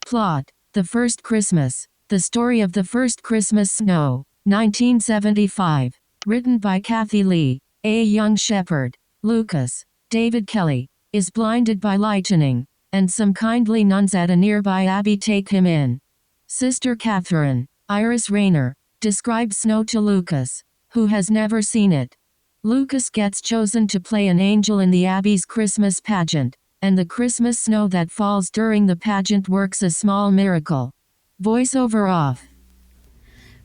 Plot: The First Christmas. The Story of the First Christmas Snow, 1975. Written by Kathy Lee. A young shepherd, Lucas, David Kelly, is blinded by lightning, and some kindly nuns at a nearby abbey take him in. Sister Catherine, Iris Rayner, describes snow to Lucas, who has never seen it. Lucas gets chosen to play an angel in the abbey's Christmas pageant, and the Christmas snow that falls during the pageant works a small miracle. Voiceover off.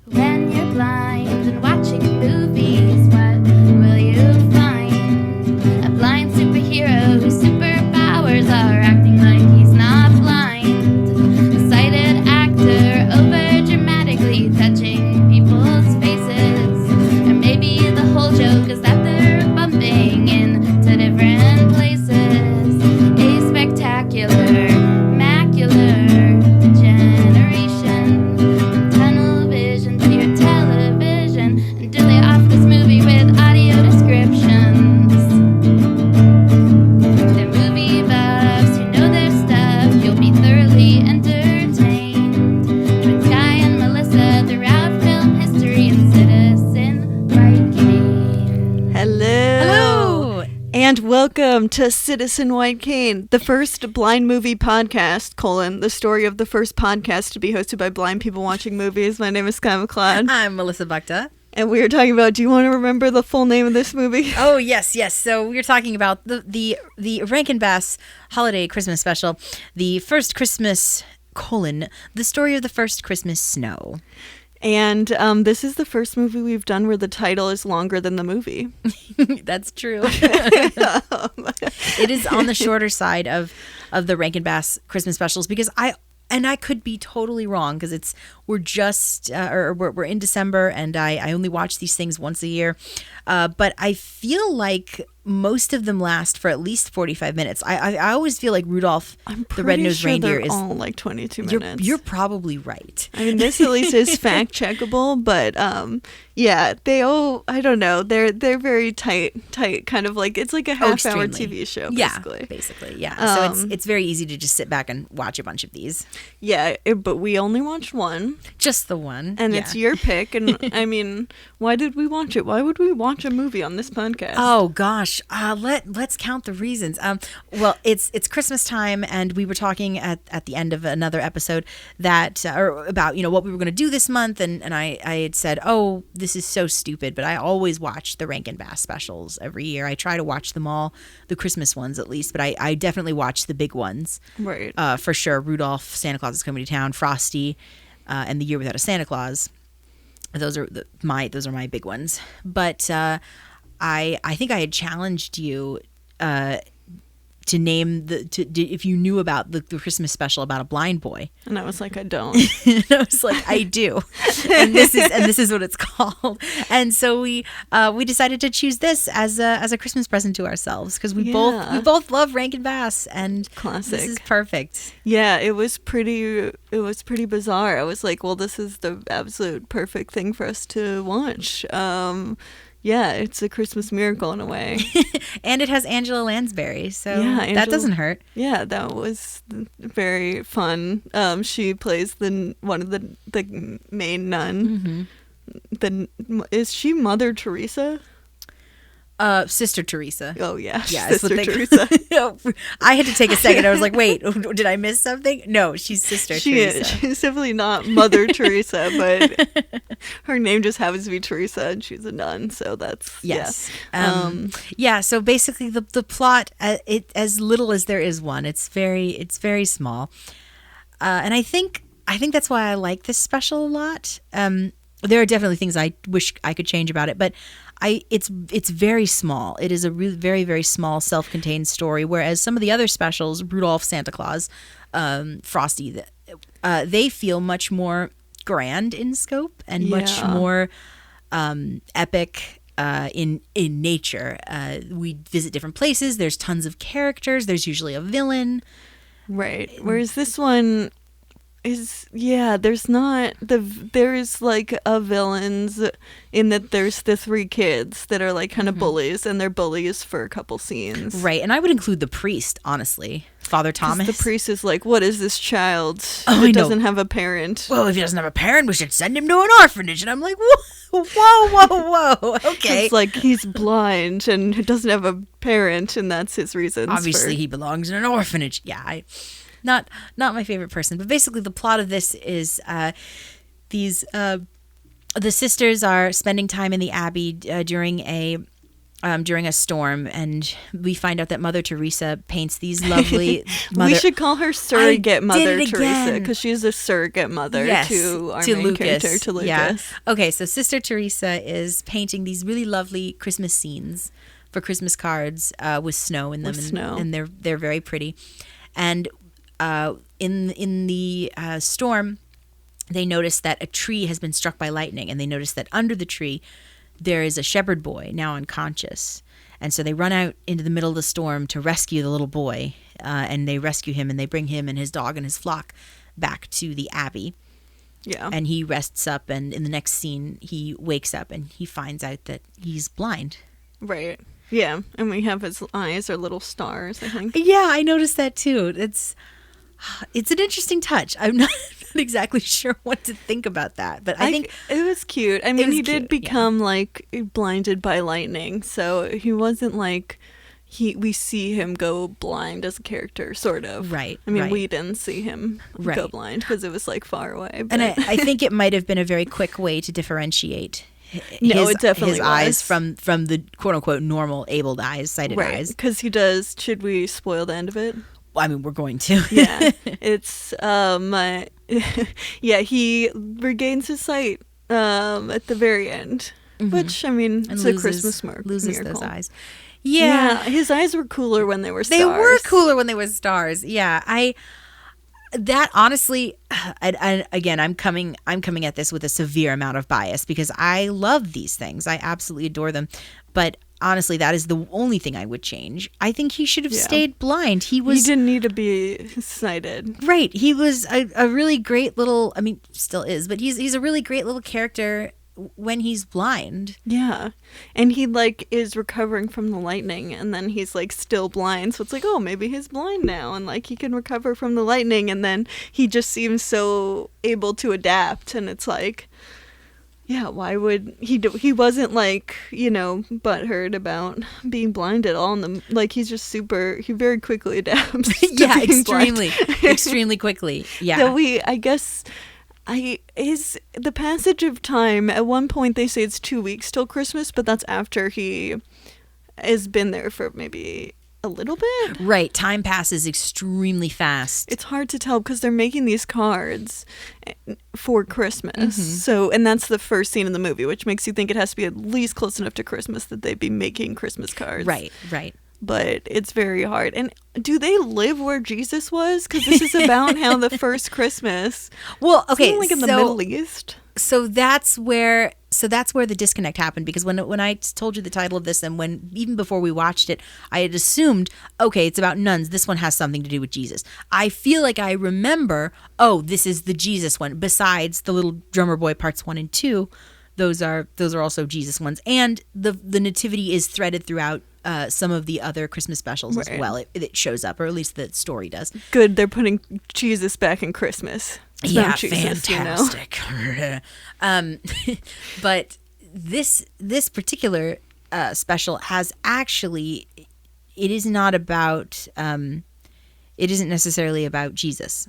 When you're blind and watching movies, what will you find? A blind superhero whose superpowers are acting like he's not blind. A sighted actor over dramatically touching people's faces. And maybe the whole joke is that they're bumping into different places. A spectacular, macular generation. From tunnel vision to your television. And do they off this movie with audio descriptions? They're movie buffs who know their stuff. You'll be thoroughly entertained. Join Sky and Melissa throughout film history and Citizen White Cane. Hello. And welcome to Citizen White Cane, the first blind movie podcast, the story of the first podcast to be hosted by blind people watching movies. My name is Sky McLeod. I'm Melissa Bukta. And we are talking about, do you want to remember the full name of this movie? Oh, yes. So we're talking about the Rankin Bass Holiday Christmas Special, The First Christmas, The Story of the First Christmas Snow. And this is the first movie we've done where the title is longer than the movie. That's true. It is on the shorter side of the Rankin Bass Christmas specials because I could be totally wrong because we're in December and I only watch these things once a year, but I feel like most of them last for at least 45 minutes. I always feel like Rudolph the Red-Nosed Reindeer is all like 22 minutes. You're probably right. I mean, this at least is fact checkable, but yeah, they all, I don't know, they're very tight, kind of like, it's like a half-hour TV show, basically. Yeah. So it's very easy to just sit back and watch a bunch of these. Yeah, but we only watched one. Just the one. And it's your pick, and I mean, why did we watch it? Why would we watch a movie on this podcast? Oh, gosh. Let's count the reasons. Well, it's Christmas time, and we were talking at the end of another episode about what we were going to do this month, and I had said, oh, this is so stupid, but I always watch the Rankin Bass specials every year. I try to watch them all, the Christmas ones at least, but I definitely watch the big ones, right? For sure. Rudolph, Santa Claus is Coming to Town, Frosty, and The Year Without a Santa Claus. Those are my big ones, but. I think I had challenged you to name if you knew about the Christmas special about a blind boy, and I was like, I don't. And I was like, I do, and this is what it's called. And so we decided to choose this as a Christmas present to ourselves because we both love Rankin Bass and classic. This is perfect. Yeah, it was pretty bizarre. I was like, well, this is the absolute perfect thing for us to watch. Yeah, it's a Christmas miracle in a way. And it has Angela Lansbury, so that doesn't hurt. Yeah, that was very fun. She plays one of the main nun. Mm-hmm. Is she Mother Teresa? Sister Teresa. Oh, yeah. Sister Teresa. I had to take a second. I was like, wait, did I miss something? No, she's Sister Teresa. She's definitely not Mother Teresa, but her name just happens to be Teresa, and she's a nun, so that's, yes. Yeah. So basically the plot, as little as there is one, it's very small. And I think that's why I like this special a lot. There are definitely things I wish I could change about it, but it's very small. It is a really very, very small, self-contained story. Whereas some of the other specials, Rudolph, Santa Claus, Frosty, they feel much more grand in scope and much more epic in nature. We visit different places. There's tons of characters. There's usually a villain. Right. Whereas this one, there's not there's like a villains in that there's the three kids that are like kind of bullies, and they're bullies for a couple scenes. Right, and I would include the priest, honestly. Father Thomas. The priest is like, what is this child I that know. doesn't have a parent? Well, if he doesn't have a parent, we should send him to an orphanage. And I'm like, whoa. Okay. It's like he's blind and doesn't have a parent, and that's his reasons. Obviously, he belongs in an orphanage. Yeah, not my favorite person. But basically, the plot of this is the sisters are spending time in the abbey during a storm, and we find out that Mother Teresa paints these lovely. We should call her surrogate Mother Teresa, because she's a surrogate mother to our main character, to Lucas. Yeah. Okay, so Sister Teresa is painting these really lovely Christmas scenes for Christmas cards with snow in them, and they're very pretty. And in the storm, they notice that a tree has been struck by lightning, and they notice that under the tree there is a shepherd boy, now unconscious. And so they run out into the middle of the storm to rescue the little boy, and they rescue him, and they bring him and his dog and his flock back to the abbey. Yeah. And he rests up, and in the next scene, he wakes up, and he finds out that he's blind. Right. Yeah, and we have his eyes are little stars, I think. Yeah, I noticed that too. It's an interesting touch. I'm not exactly sure what to think about that, but I think it was cute. I mean, he did become like blinded by lightning, so he wasn't like we see him go blind as a character, sort of. Right. I mean, we didn't see him go blind because it was like far away. But. And I think it might have been a very quick way to differentiate it definitely his eyes from the quote unquote normal abled eyes, sighted eyes. Because he does. Should we spoil the end of it? I mean, we're going to. Yeah, it's he regains his sight at the very end, which I mean, it's a Christmas miracle. Loses those eyes. Yeah, his eyes were cooler when they were stars. They were cooler when they were stars. Yeah, that honestly, again, I'm coming at this with a severe amount of bias because I love these things. I absolutely adore them, but honestly, that is the only thing I would change. I think he should have stayed blind. He didn't need to be sighted. Right. He was a really great little, I mean, still is, but he's a really great little character when he's blind. Yeah. And he like is recovering from the lightning, and then he's like still blind. So it's like, oh, maybe he's blind now, and like he can recover from the lightning, and then he just seems so able to adapt, and it's like, yeah, why would he wasn't like, butthurt about being blind at all. He's just he very quickly adapts. Yeah, extremely quickly. Yeah. So the passage of time, at one point they say it's 2 weeks till Christmas, but that's after he has been there for maybe a little bit. Right. Time passes extremely fast. It's hard to tell because they're making these cards for Christmas. So, and that's the first scene in the movie, which makes you think it has to be at least close enough to Christmas that they'd be making Christmas cards. Right. But it's very hard. And do they live where Jesus was? Because this is about how the first Christmas. Well, okay, like in the Middle East. So that's where the disconnect happened, because when I told you the title of this, and when even before we watched it, I had assumed, okay, it's about nuns. This one has something to do with Jesus. I feel like I remember, oh, this is the Jesus one. Besides the Little Drummer Boy parts 1 and 2, those are also Jesus ones, and the nativity is threaded throughout some of the other Christmas specials as well. It shows up, or at least the story does. Good, they're putting Jesus back in Christmas. Yeah, Jesus, fantastic. But this particular special has actually, it is not about, it isn't necessarily about Jesus.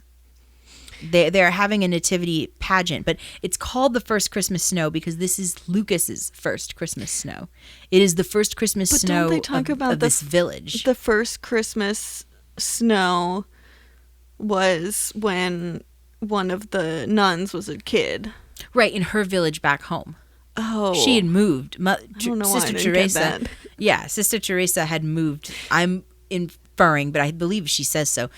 They're having a nativity pageant, but it's called the First Christmas Snow because this is Lucas's first Christmas snow. It is the first Christmas snow don't they talk about this village. The first Christmas snow was when one of the nuns was a kid. Right, in her village back home. Oh. She had moved. I don't know Sister why I didn't Teresa. get that. Yeah, Sister Teresa had moved. I'm inferring, but I believe she says so.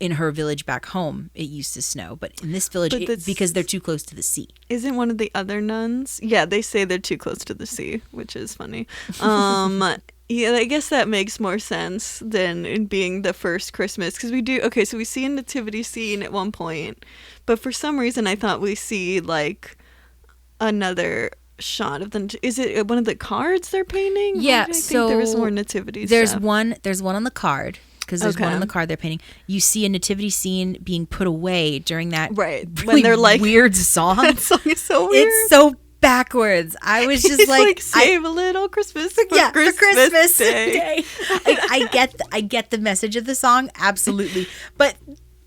In her village back home, it used to snow, but in this village, because they're too close to the sea. Isn't one of the other nuns? Yeah, they say they're too close to the sea, which is funny. Yeah, I guess that makes more sense than it being the first Christmas. Because we do, okay, so we see a nativity scene at one point, but for some reason I thought we see like another shot of the, is it one of the cards they're painting? Yeah, I think there was more nativity There's stuff. there's one on the card. Because there's one on the card they're painting. You see a nativity scene being put away during that right really when they're like weird song. That song is so weird. It's so backwards. I was just It's like save a little Christmas for for Christmas Day. I get the message of the song, absolutely. But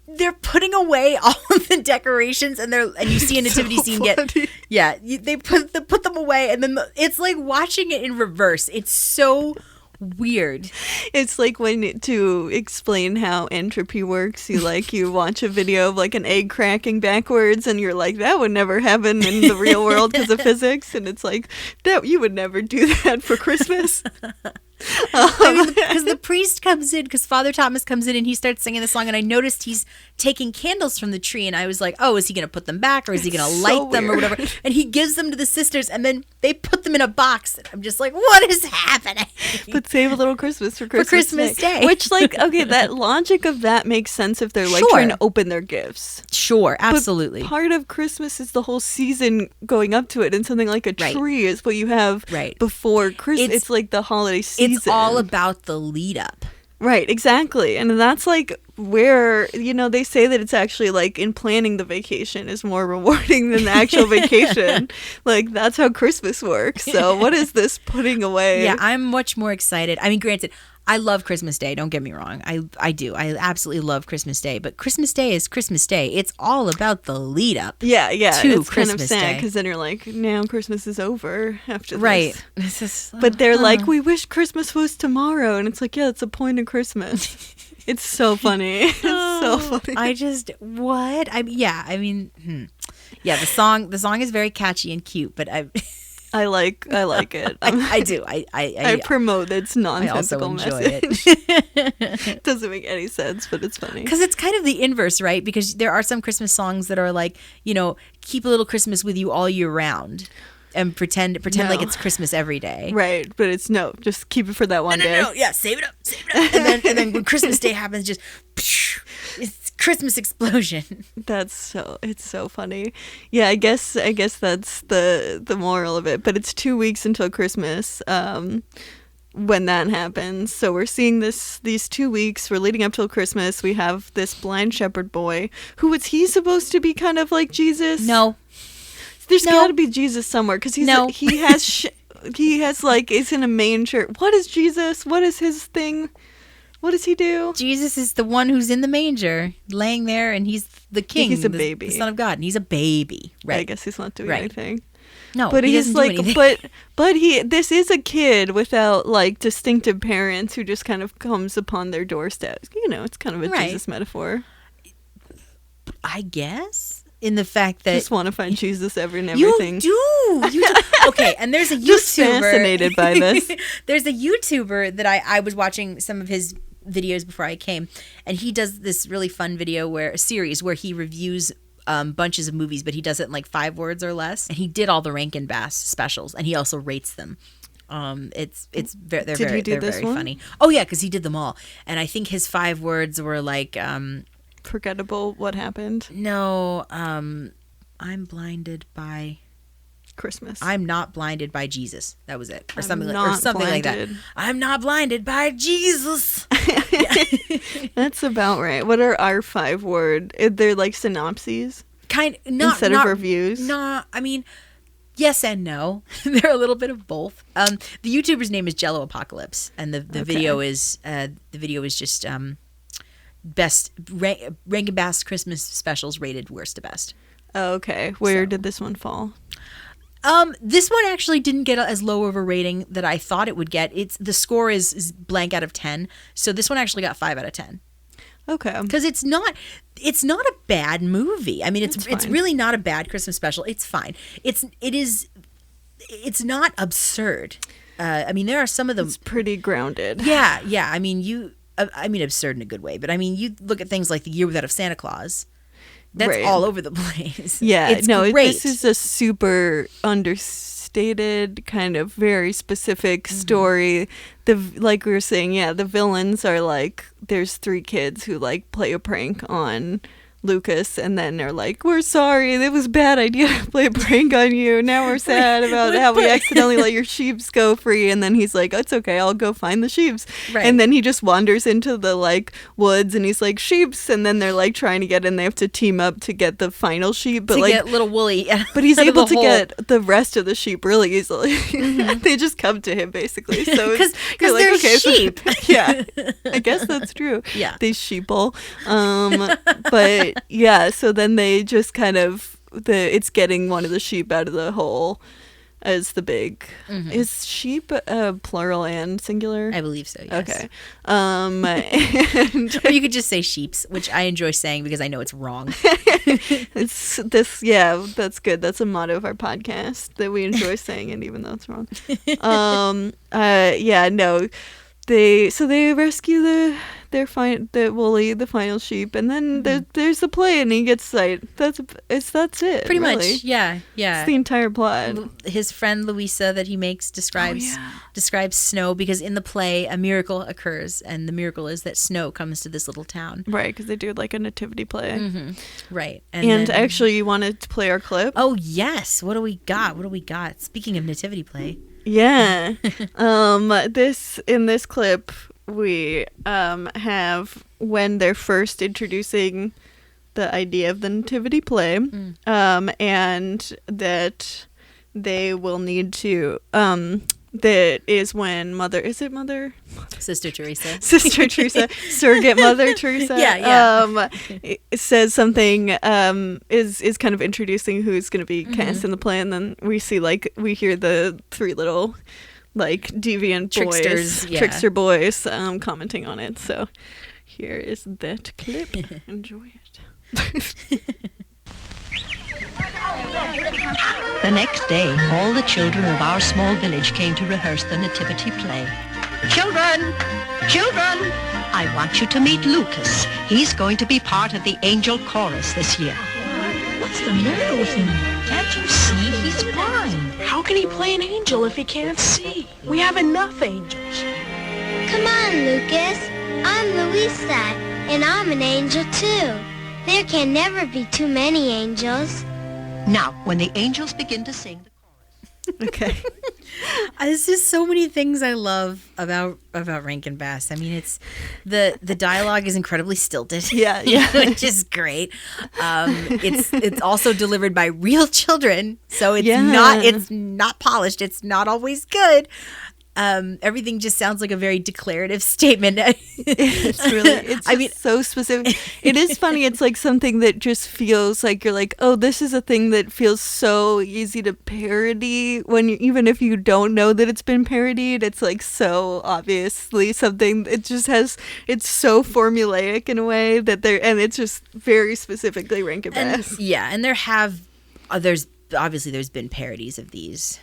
they're putting away all of the decorations and you see a nativity scene they put them away, and then it's like watching it in reverse. It's so weird. It's like when, to explain how entropy works, you watch a video of like an egg cracking backwards and you're like, that would never happen in the real world because of physics, and it's like, that you would never do that for Christmas. Because the priest comes in, because Father Thomas comes in and he starts singing the song, and I noticed he's taking candles from the tree, and I was like, oh, is he going to put them back, or is he going to light them or whatever? And he gives them to the sisters, and then they put them in a box, and I'm just like, what is happening? But save a little Christmas for Christmas Day. Which, like, okay, that logic of that makes sense if they're like trying to open their gifts. Sure, absolutely. But part of Christmas is the whole season going up to it, and something like a tree is what you have before Christmas. It's like the holiday season. It's all about the lead up. Right, exactly. And that's like where, they say that it's actually like in planning the vacation is more rewarding than the actual vacation. Like, that's how Christmas works. So what is this putting away? Yeah, I'm much more excited. I mean, granted, I love Christmas Day. Don't get me wrong. I do. I absolutely love Christmas Day. But Christmas Day is Christmas Day. It's all about the lead up. Yeah. To it's Christmas kind of sad Day. because then you're like, now Christmas is over after this. Right. But they're like, we wish Christmas was tomorrow. And it's like, yeah, that's the point of Christmas. It's so funny. It's so funny. Yeah, the song is very catchy and cute, but I like it. I do. I promote its nonsensical enjoy message. It doesn't make any sense, but it's funny. Because it's kind of the inverse, right? Because there are some Christmas songs that are like, keep a little Christmas with you all year round. And pretend like it's Christmas every day. Right, but it's just keep it for that one day. No, yeah, save it up. And then when Christmas Day happens, just it's Christmas explosion. It's so funny. Yeah, I guess that's the moral of it. But it's 2 weeks until Christmas when that happens. So we're seeing these 2 weeks. We're leading up till Christmas. We have this blind shepherd boy. Who is he supposed to be kind of like Jesus? No. There's got to be Jesus somewhere because he has like, it's in a manger. What is Jesus? What is his thing? What does he do? Jesus is the one who's in the manger, laying there, and he's the king. He's a baby, the Son of God, and he's a baby. Right? I guess he's not doing anything. No, but he's like, this is a kid without like distinctive parents who just kind of comes upon their doorstep. It's kind of a Jesus metaphor. I guess. In the fact that just want to find Jesus and everything. You do. Okay, and there's a YouTuber. Just fascinated by this. There's a YouTuber that I was watching some of his videos before I came, and he does this really fun series where he reviews bunches of movies, but he does it in like 5 words or less. And he did all the Rankin Bass specials, and he also rates them. They're very funny. Oh yeah, because he did them all, and I think his 5 words were like. Forgettable. What happened? No, I'm blinded by Christmas. I'm not blinded by Jesus. That was it, or something like that. I'm not blinded by Jesus. That's about right. What are our 5 word? They're like synopses, instead of reviews. No, I mean, yes and no. They're a little bit of both. The YouTuber's name is Jello Apocalypse, and the video is just. Best Rankin Bass Christmas specials rated worst to best. Oh, okay. Where did this one fall? This one actually didn't get as low of a rating that I thought it would get. The score is blank out of 10, so this one actually got 5 out of 10. Okay. Because it's not a bad movie. I mean, it's really not a bad Christmas special. It's fine. It's not absurd. I mean, there are some of them. It's pretty grounded. Yeah. I mean, absurd in a good way, but I mean, you look at things like The Year Without a Santa Claus. That's all over the place. Yeah, it's great. This is a super understated, kind of very specific story. Like we were saying, the villains are like, there's 3 kids who like play a prank on Lucas, and then they're like, we're sorry, it was a bad idea to play a prank on you. Now we're sad about how we accidentally let your sheeps go free. And then he's like, it's okay, I'll go find the sheeps. Right. And then he just wanders into the like woods, and he's like, sheeps. And then they're like trying to get in. They have to team up to get the final sheep, but to like get little Wooly. but he's out of able the to hole. get the rest of the sheep really easily. They just come to him basically. So because you're like, they're okay, so- sheep. yeah, I guess that's true. Yeah. They sheeple. But yeah, so then they just kind of it's getting one of the sheep out of the hole as the big. Is sheep plural and singular? I believe so. Yes. Okay. And Or you could just say sheeps, which I enjoy saying because I know it's wrong. it's this. Yeah, that's good. That's a motto of our podcast, that we enjoy saying it even though it's wrong. Yeah. No. They rescue the Wooly, the final sheep, and then there's the play, and he gets sight. That's it. Pretty really. much. Yeah. It's the entire plot. His friend Luisa that he makes describes snow, because in the play a miracle occurs, and the miracle is that snow comes to this little town. Right, because they do like a nativity play. Right. And then- actually, you wanted to play our clip? oh yes, what do we got? Speaking of nativity play. Yeah. In this clip, we have when they're first introducing the idea of the nativity play, and that they will need to that is when Sister Teresa. Sister Teresa, surrogate Mother Teresa, it says something, is kind of introducing who's going to be cast in the play, and then we hear the 3 little like deviant trickster boys commenting on it. So here is that clip. Enjoy it. The next day, all the children of our small village came to rehearse the nativity play. Children! Children! I want you to meet Lucas. He's going to be part of the angel chorus this year. What's the matter with him? Can't you see he's blind? How can he play an angel if he can't see? We have enough angels. Come on, Lucas. I'm Luisa, and I'm an angel too. There can never be too many angels. Now, when the angels begin to sing the chorus. Okay. There's just so many things I love about Rankin Bass. I mean, it's the dialogue is incredibly stilted. Yeah. Which is great. It's also delivered by real children, so it's not polished. It's not always good. Everything just sounds like a very declarative statement. It's so specific. It is funny. It's like something that just feels like you're like, oh, this is a thing that feels so easy to parody even if you don't know that it's been parodied. It's like so obviously something. It's so formulaic in a way that and it's just very specifically Rankin Bass. And there's been parodies of these.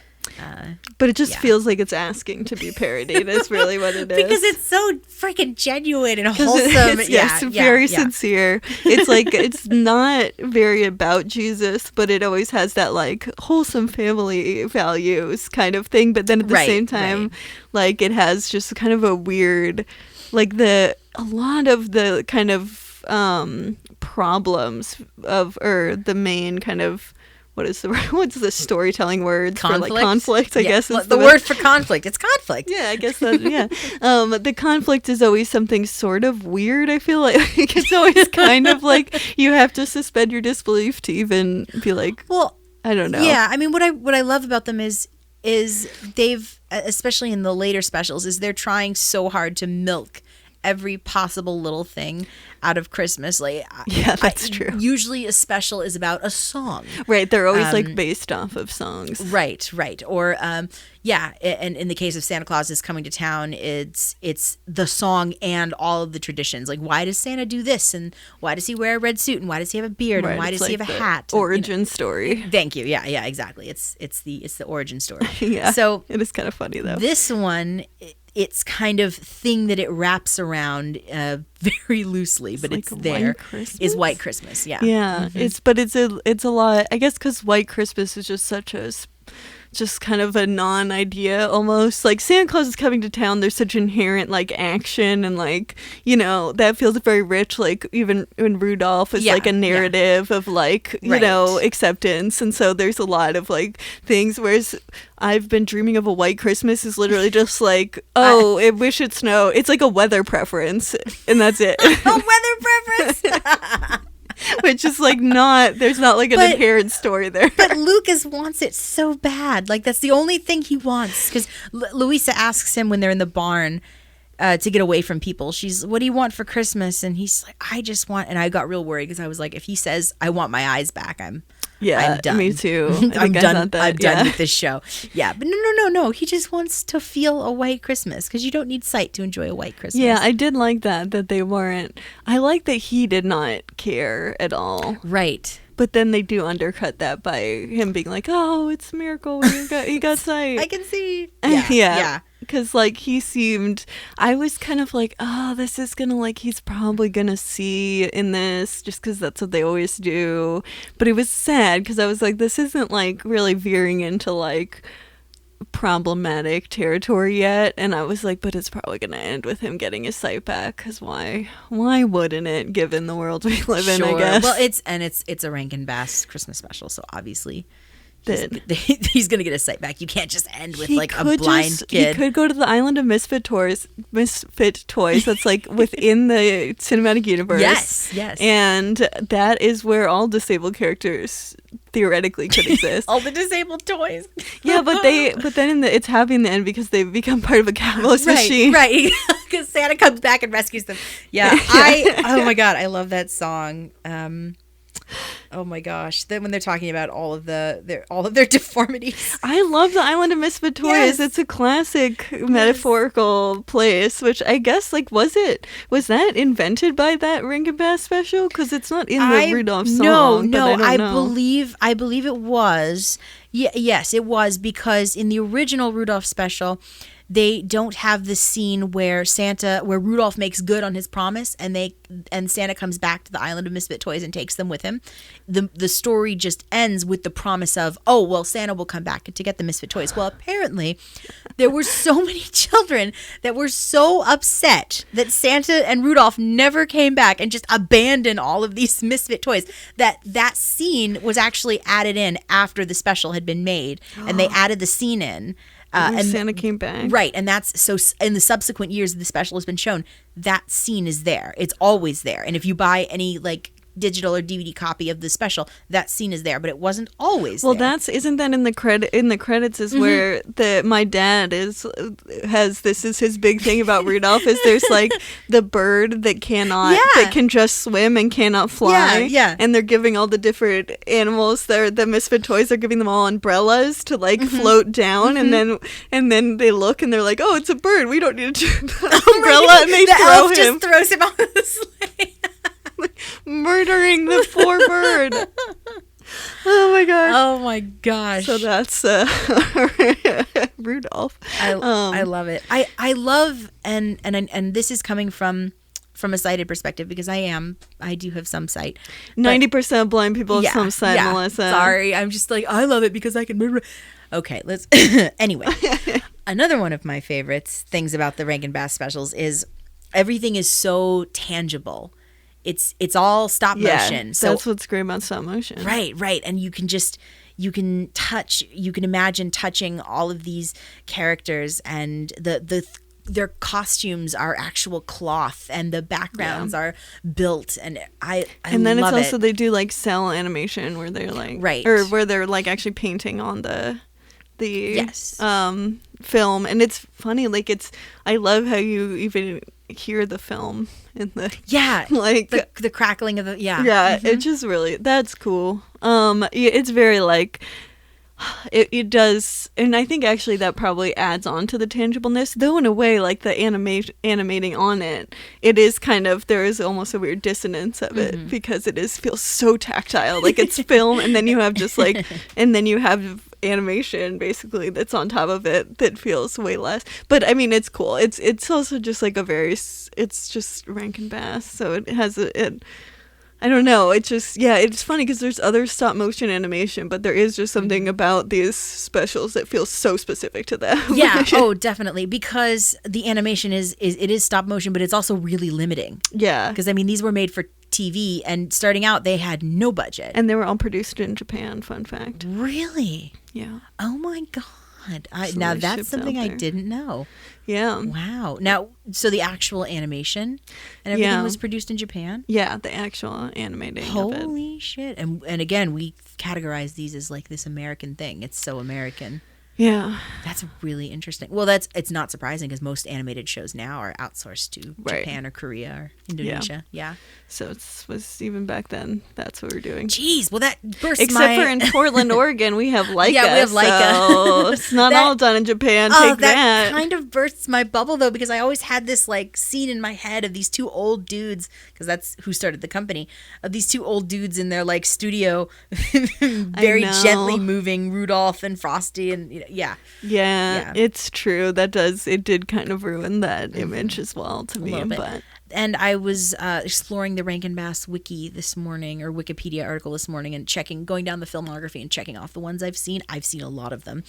But it just feels like it's asking to be parodied. That's really what it is. Because it's so freaking genuine and wholesome. It's very sincere. It's like, it's not very about Jesus, but it always has that like wholesome family values kind of thing. But then at the same time, like it has just kind of a weird, like a lot of the kind of problems or the main kind of, what's the storytelling word for like conflict? I guess is the word for conflict. It's conflict. Yeah, I guess that. Yeah, the conflict is always something sort of weird. I feel like it's always kind of like you have to suspend your disbelief to even be like, well, I don't know. Yeah, I mean, what I love about them is they've, especially in the later specials, is they're trying so hard to milk every possible little thing out of Christmas. Like, that's true. Usually a special is about a song. Right. They're always like based off of songs. Right. Or, and in the case of Santa Claus is Coming to Town, it's the song and all of the traditions. Like, why does Santa do this? And why does he wear a red suit? And why does he have a beard? And why does he have a hat? Origin story. Thank you. Yeah, exactly. It's the origin story. Yeah. So it is kind of funny though. This one, it's kind of thing that it wraps around very loosely, but it's there. Is White Christmas, yeah. Yeah, it's a lot. I guess because White Christmas is just such a just kind of a non-idea almost. Like Santa Claus is coming to town, there's such inherent like action and like, you know, that feels very rich. Like even when Rudolph is like a narrative of like, you know, acceptance. And so there's a lot of like things, whereas I've Been Dreaming of a White Christmas is literally just like, oh, I wish it snowed. It's like a weather preference and that's it. A weather preference. Which is like not, there's not like an inherent story there. But Lucas wants it so bad. Like that's the only thing he wants. Because Louisa asks him when they're in the barn to get away from people. She's, what do you want for Christmas? And he's like, I just want, and I got real worried because I was like, if he says, I want my eyes back, I'm done. Me too. I'm done with this show. Yeah, but no. He just wants to feel a white Christmas because you don't need sight to enjoy a white Christmas. Yeah, I did like that they weren't. I like that he did not care at all. Right. But then they do undercut that by him being like, oh, it's a miracle. He got sight. I can see. Yeah. Because, like, he seemed, I was kind of like, oh, this is going to, like, he's probably going to see in this just because that's what they always do. But it was sad because I was like, this isn't, like, really veering into, like, problematic territory yet. And I was like, but it's probably going to end with him getting his sight back because why wouldn't it, given the world we live in, I guess. Well, it's a Rankin Bass Christmas special, so obviously he's gonna get his sight back. You can't just end with like a blind kid. He could go to the Island of Misfit Toys that's like within the cinematic universe. Yes. And that is where all disabled characters theoretically could exist. All the disabled toys. Yeah, but then it's happy in the end because they become part of a capitalist machine. Right. Because Santa comes back and rescues them. Yeah. Oh my God, I love that song. Oh my gosh! Then when they're talking about all of their deformities, I love the Island of Misfit Toys. Yes. It's a classic metaphorical place. Which I guess, like, was that invented by that Rankin Bass special? Because it's not in the Rudolph song. No, I don't know. I believe it was. Yes, it was, because in the original Rudolph special, they don't have the scene where Rudolph makes good on his promise and Santa comes back to the Island of Misfit Toys and takes them with him. The story just ends with the promise of, oh, well, Santa will come back to get the Misfit Toys. Well, apparently there were so many children that were so upset that Santa and Rudolph never came back and just abandoned all of these Misfit Toys that scene was actually added in after the special had been made, and they added the scene in. And Santa came back. Right. And that's so in the subsequent years the special has been shown, that scene is there. It's always there. And if you buy any like digital or DVD copy of the special, that scene is there, but it wasn't always there. Well, isn't that in the credits is where my dad this is his big thing about Rudolph is there's like the bird that can just swim and cannot fly. Yeah. And they're giving all the different animals the Misfit Toys are giving them all umbrellas to like float down, and then they look and they're like, oh, it's a bird. We don't need the umbrella, and they throw him. Just throws him off the sleigh. Murdering the poor bird. Oh my gosh. Oh my gosh. So that's Rudolph. I love it. I love and this is coming from a sighted perspective because I do have some sight. 90% of blind people have some sight, Melissa. Sorry, I'm just like, I love it because I can. Okay, let's. Anyway, another one of my favorites things about the Rankin Bass specials is everything is so tangible. It's all stop motion. So that's what's great about stop motion. Right. And you can imagine touching all of these characters, and their costumes are actual cloth and the backgrounds are built, and I and then love it's also they do like cell animation where they're like or where they're like actually painting on the film, and it's funny, like I love how you even hear the film in the like the crackling of the it's just really, that's cool. It's very like it does, and I think actually that probably adds on to the tangibleness, though in a way like the animating on it is kind of, there is almost a weird dissonance of it because it feels so tactile, like it's film, and then you have just like and then you have animation basically that's on top of it that feels way less, but I mean it's cool. It's also just like it's just Rankin Bass, so it has I don't know. It just, yeah, it's funny because there's other stop motion animation, but there is just something about these specials that feels so specific to them. Yeah. Oh, definitely. Because the animation is stop motion, but it's also really limiting. Yeah. Because, I mean, these were made for TV, and starting out, they had no budget. And they were all produced in Japan, fun fact. Really? Yeah. Oh, my God. So Now, they that's shipped something out I there. didn't know. Yeah. Wow. Now, so the actual animation and everything Yeah. was produced in Japan? Yeah, the actual animating of it. Holy shit. And again, we categorize these as like this American thing. It's so American. Yeah. That's really interesting. Well, it's not surprising because most animated shows now are outsourced to Right. Japan or Korea or Indonesia. Yeah. So it was even back then, that's what we're doing. Jeez. Well, that bursts Except for in Portland, Oregon, we have Leica. Yeah, we have Leica. So it's not all done in Japan. Take that. kind of bursts my bubble though, because I always had this like scene in my head of these two old dudes, because that's who started the company, of these two old dudes in their like studio, very know. gently moving Rudolph and Frosty, and yeah. Yeah, it's true. It did kind of ruin that image as well to me. little bit. But And I was exploring the Rankin Bass wiki this morning, or Wikipedia article this morning, and going down the filmography and checking off the ones I've seen. I've seen a lot of them.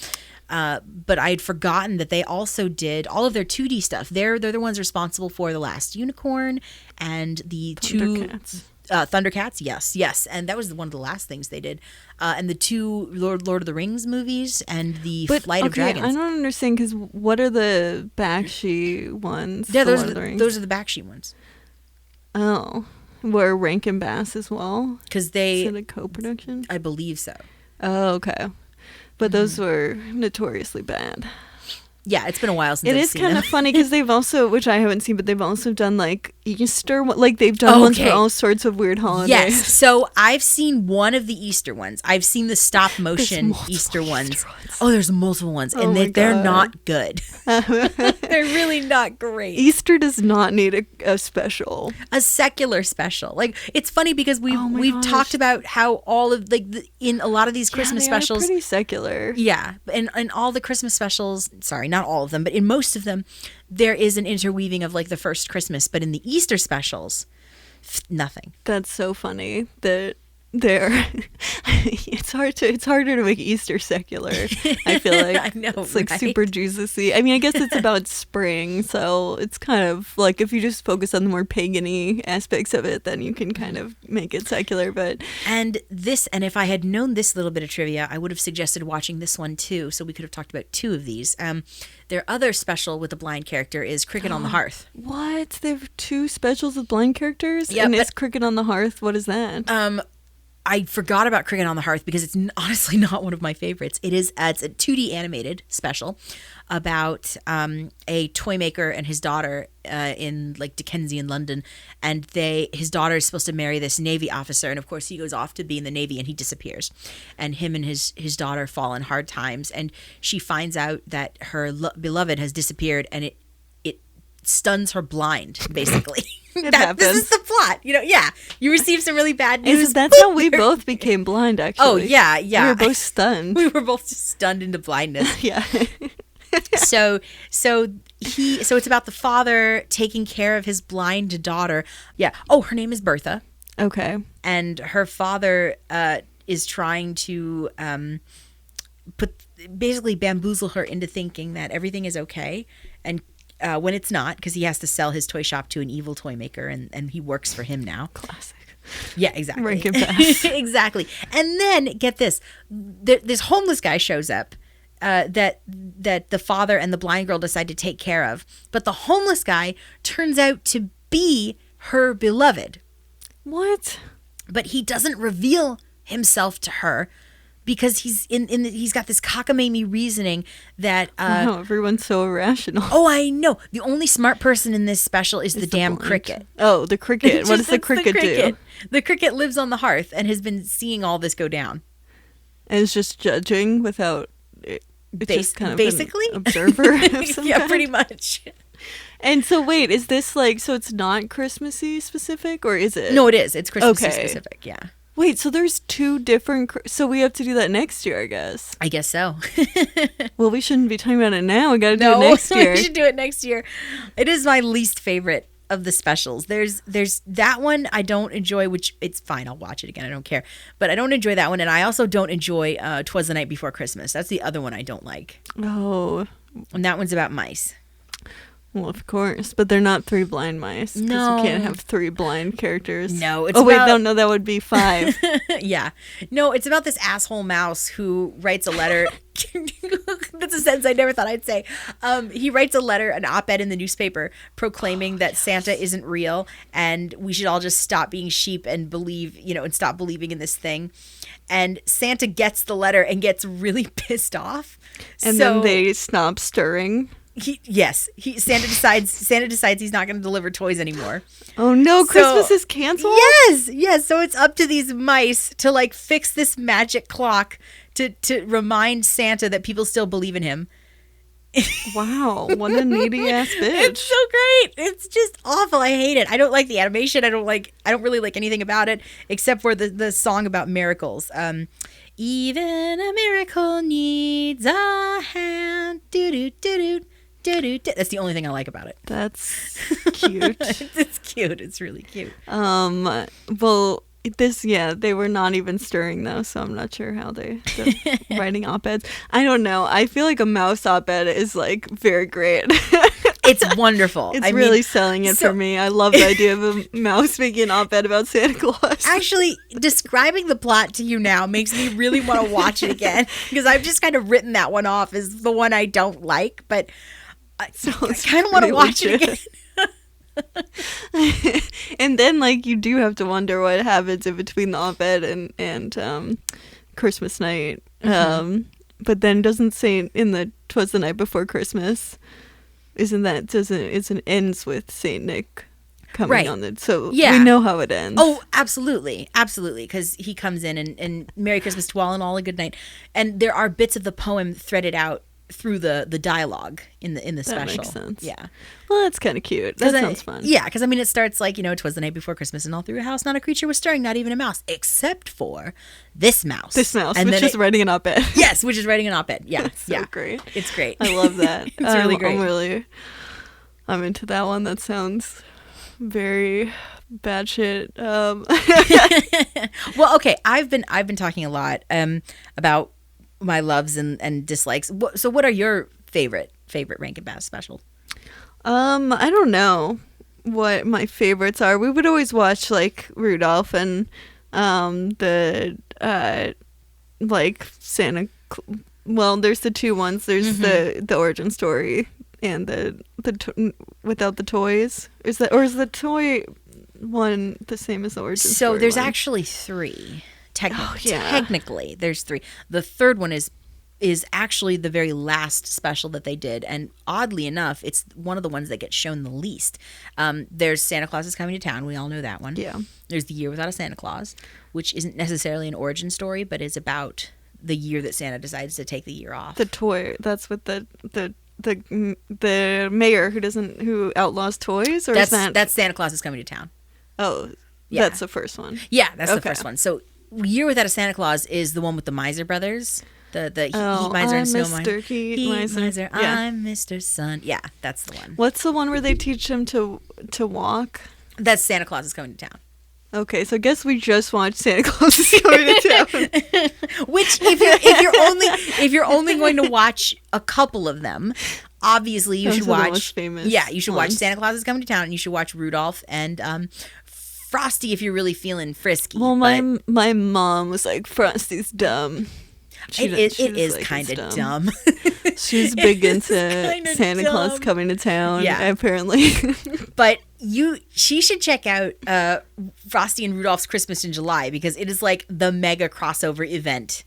But I had forgotten that they also did all of their 2D stuff. They're the ones responsible for The Last Unicorn and the Thundercats. Thundercats, yes. And that was one of the last things they did. And the two Lord of the Rings movies and the Flight of Dragons. I don't understand, because what are the Bakshi ones? Yeah, for those Lord are of the Rings? those are the backstreet ones. Oh, were Rankin Bass as well? Because Is they, it a co-production? I believe so. Oh, okay. But those were notoriously bad. Yeah, it's been a while since It I've is seen kind them. of funny because they've also, which I haven't seen, but they've also done like Easter, like they've done ones for Okay. all sorts of weird holidays. Yes. So I've seen one of the Easter ones. I've seen the stop motion multiple Easter ones. Easter ones. Oh, there's multiple ones. Oh And my they're God. not good. They're really not great. Easter does not need a special. A secular special. Like, it's funny because Oh my we've gosh. talked about how all of like in a lot of these Christmas Yeah, they specials. are pretty secular. Yeah, and all the Christmas specials, sorry, not all of them, but in most of them, there is an interweaving of like the first Christmas. But in the Easter specials, nothing. That's so funny that they're. It's harder to make Easter secular. I feel like I know, it's like right? super Jesus-y. I mean, I guess it's about spring, so it's kind of like if you just focus on the more pagan-y aspects of it, then you can kind of make it secular. But And if I had known this little bit of trivia, I would have suggested watching this one too. So we could have talked about two of these. Their other special with the blind character is Cricket on the Hearth. what? They have two specials with blind characters, Yeah, and but- it's Cricket on the Hearth. What is that? I forgot about Cricket on the Hearth because it's honestly not one of my favorites. It's a 2D animated special about a toy maker and his daughter in like Dickensian London, and his daughter is supposed to marry this Navy officer, and of course he goes off to be in the Navy and he disappears, and him and his daughter fall in hard times, and she finds out that her beloved has disappeared, and it stuns her blind, basically. This is the plot. Yeah. You receive some really bad news. That's how we both became blind, actually. Oh, yeah. We were both stunned. We were both just stunned into blindness. Yeah. So it's about the father taking care of his blind daughter. Yeah. Oh, her name is Bertha. Okay. And her father is trying to basically bamboozle her into thinking that everything is okay, and when it's not, because he has to sell his toy shop to an evil toy maker, and he works for him now. Classic. Yeah, exactly. Rankin Bass. Exactly. And then get this: this homeless guy shows up that the father and the blind girl decide to take care of, but the homeless guy turns out to be her beloved. What? But he doesn't reveal himself to her because he's got this cockamamie reasoning that Wow, everyone's so irrational. oh, I know, the only smart person in this special is the damn blind. cricket. Oh, the cricket. What does the It's cricket do? The cricket lives on the hearth and has been seeing all this go down. And it's just judging without. It's just kind of basically an observer. Of some Yeah, kind? pretty much. And so wait, is this like, so it's not Christmassy specific, or is it? No, it is. It's Christmas Okay. specific. Yeah, Wait, so there's two different. So we have to do that next year, I guess. I guess so. Well, we shouldn't be talking about it now. We got to do it next year. we should do it next year. It is my least favorite of the specials. There's that one I don't enjoy, which it's fine. I'll watch it again. I don't care. But I don't enjoy that one. And I also don't enjoy 'Twas the Night Before Christmas. That's the other one I don't like. Oh. And that one's about mice. Well, of course, but they're not 3 blind mice. 'Cause No. you can't have 3 blind characters. No, it's wait, about- no, that would be 5. Yeah. No, it's about this asshole mouse who writes a letter. That's a sentence I never thought I'd say. He writes a letter, an op-ed in the newspaper, proclaiming that Santa isn't real and we should all just stop being sheep and believe, and stop believing in this thing. And Santa gets the letter and gets really pissed off. And then they stop stirring. Santa decides he's not going to deliver toys anymore. Oh no, Christmas is canceled? Yes. So it's up to these mice to like fix this magic clock to remind Santa that people still believe in him. Wow, what a needy ass bitch. It's so great. It's just awful. I hate it. I don't like the animation. I don't really like anything about it except for the song about miracles. Even a miracle needs a hand. Do do do do. That's the only thing I like about it. That's cute. It's cute. It's really cute. Well, they were not even stirring though, so I'm not sure how they're writing op-eds. I don't know. I feel like a mouse op-ed is like very great. It's wonderful. It's really selling it for me. I love the idea of a mouse making an op-ed about Santa Claus. Actually, describing the plot to you now makes me really want to watch it again because I've just kind of written that one off as the one I don't like, but I kind of want to watch it again. And then, like, you do have to wonder what happens in between the op-ed and Christmas night. Mm-hmm. But then doesn't say in the 'Twas the Night Before Christmas, it ends with Saint Nick coming on it. So we know how it ends. Oh, absolutely. Absolutely. Because he comes in and Merry Christmas to all and all a good night. And there are bits of the poem threaded out through the dialogue in the special. That makes sense. Yeah. Well, that's kind of cute. That sounds fun. Yeah, because it starts like, 'twas the night before Christmas and all through a house not a creature was stirring, not even a mouse, except for this mouse. And which is writing an op-ed. Yes, which is writing an op-ed. Yeah. It's so great. It's great. I love that. It's really great. I'm into that one. That sounds very bad shit. Well, okay. I've been talking a lot about my loves and dislikes. So what are your favorite Rankin Bass special? I don't know what my favorites are. We would always watch like Rudolph and the like Santa. Well, there's the 2 ones. There's the origin story and the without the toys. Is the toy one the same as the origin story? So there's one? actually 3. Technically, there's 3. The third one is actually the very last special that they did, and oddly enough, it's one of the ones that gets shown the least. There's Santa Claus is Coming to Town. We all know that one. Yeah. There's The Year Without a Santa Claus, which isn't necessarily an origin story, but is about the year that Santa decides to take the year off. The toy. That's with the mayor who outlaws toys, or that's Santa Claus is Coming to Town. Oh, yeah. That's the first one. Yeah, that's the first one. So Year Without a Santa Claus is the one with the miser brothers. The Heat Miser and Snow Miser. Heat Miser. Yeah. I'm Mr. Sun. Yeah, that's the one. What's the one where they teach him to walk? That's Santa Claus is Coming to Town. Okay, so I guess we just watched Santa Claus is Coming to Town. Which, if you're only going to watch a couple of them, obviously you should watch. The most famous. Yeah, you should watch Santa Claus is Coming to Town, and you should watch Rudolph and Frosty if you're really feeling frisky. Well, my mom was like, Frosty's dumb. It is kind of dumb. She's big into Santa Claus Coming to Town, apparently. But she should check out Frosty and Rudolph's Christmas in July, because it is like the mega crossover event.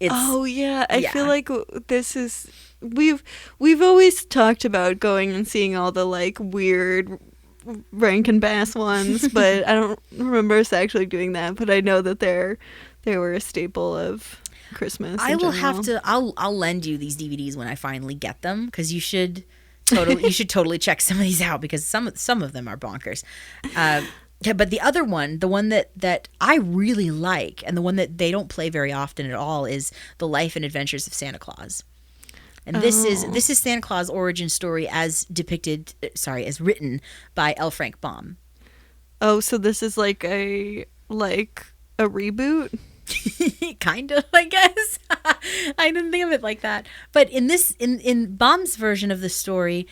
I feel like this is we've always talked about going and seeing all the like weird Rankin Bass ones, but I don't remember us actually doing that. But I know that they were a staple of Christmas. I will have to. I'll lend you these DVDs when I finally get them, because you should totally check some of these out, because some of them are bonkers. But the other one, the one that I really like, and the one that they don't play very often at all, is The Life and Adventures of Santa Claus. And this is Santa Claus origin story as written by L. Frank Baum. Oh, so this is like a reboot? Kind of, I guess. I didn't think of it like that. But in Baum's version of the story,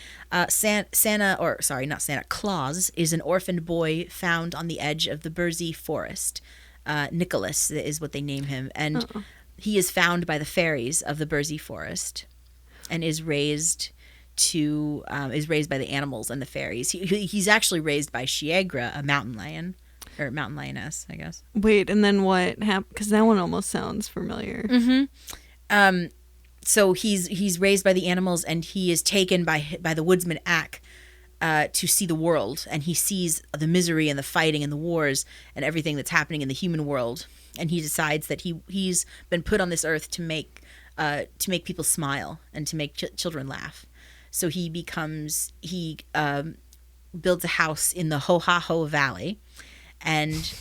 Claus is an orphaned boy found on the edge of the Bursey forest. Nicholas is what they name him, and he is found by the fairies of the Bursey forest, and is raised by the animals and the fairies. He's actually raised by Shiegra, a mountain lion. Or mountain lioness, I guess. Wait, and then what happened? Because that one almost sounds familiar. Mm-hmm. So he's raised by the animals, and he is taken by the woodsman Ak to see the world, and he sees the misery and the fighting and the wars and everything that's happening in the human world, and he decides that he's been put on this earth to make people smile and to make children laugh. So he builds a house in the Ho-Ha-Ho Valley. And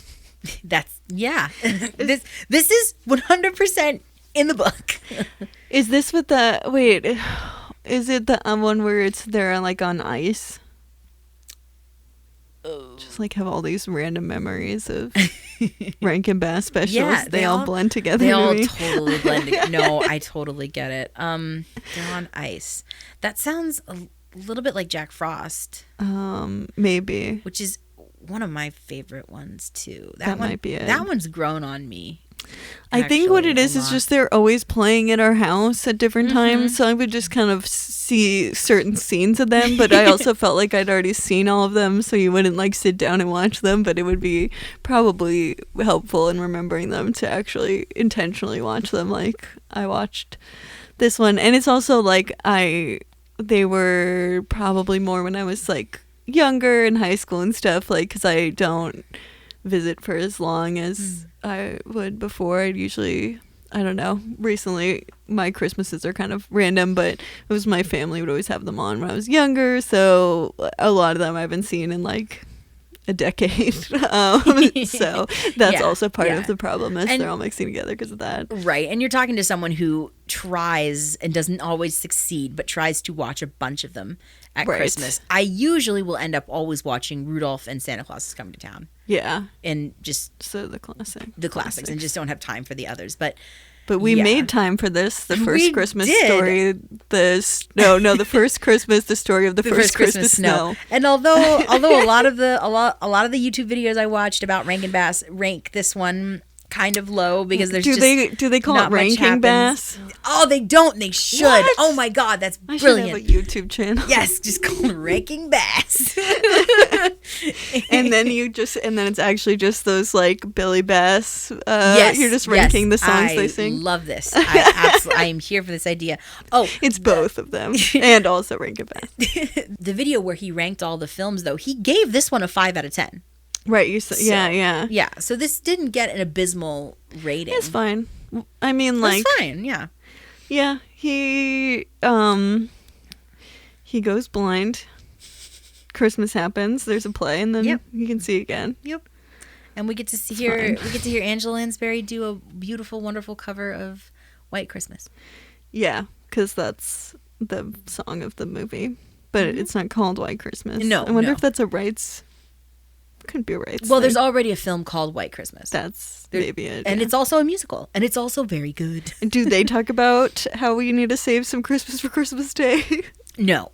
that's this is 100% in the book. Is this with is it the one where they're like on ice? Just like have all these random memories of Rankin Bass specials. Yeah, they all blend together. They to all me. totally blend together. No, I totally get it. They're on ice. That sounds a little bit like Jack Frost. Maybe. Which is one of my favorite ones too. That might be it. That one's grown on me. I think what it is just they're always playing at our house at different times, so I would just kind of see certain scenes of them, but I also felt like I'd already seen all of them, so you wouldn't like sit down and watch them, but it would be probably helpful in remembering them to actually intentionally watch them like I watched this one. And it's also like they were probably more when I was like younger in high school and stuff, like because I don't visit for as long as I would before. I'd usually, I don't know, recently my Christmases are kind of random, but it was my family would always have them on when I was younger, so a lot of them I haven't seen in like a decade. So that's also part of the problem is they're all mixing together because of that. Right. And you're talking to someone who tries and doesn't always succeed, but tries to watch a bunch of them at Christmas. I usually will end up always watching Rudolph and Santa Claus is Coming to Town. Yeah. And just so the classics and just don't have time for the others. But we made time for this. The first Christmas story. The first Christmas. The story of the first Christmas snow. And although a lot of the YouTube videos I watched about Rankin Bass rank this one kind of low because there's do they call it Rankin Bass? Oh, they don't. They should. What? Oh my God, that's brilliant. I should have a YouTube channel. Yes, just call it Rankin Bass. and then it's actually just those like Billy Bass. You're just ranking the songs they sing. I love this. I am here for this idea. Oh, it's both of them and also Rankin Bass. The video where he ranked all the films, though, he gave this one a 5 out of 10. Right, yeah. So this didn't get an abysmal rating. It's fine. I mean, like, it's fine. Yeah. Yeah, he goes blind. Christmas happens. There's a play, and then you can see again. Yep. And we get to hear Angela Lansbury do a beautiful, wonderful cover of White Christmas. Yeah, because that's the song of the movie, but it's not called White Christmas. No, I wonder if that's a rights. Couldn't be a rights. Well, there's already a film called White Christmas. That's maybe it. And it's also a musical, and it's also very good. Do they talk about how we need to save some Christmas for Christmas Day? No.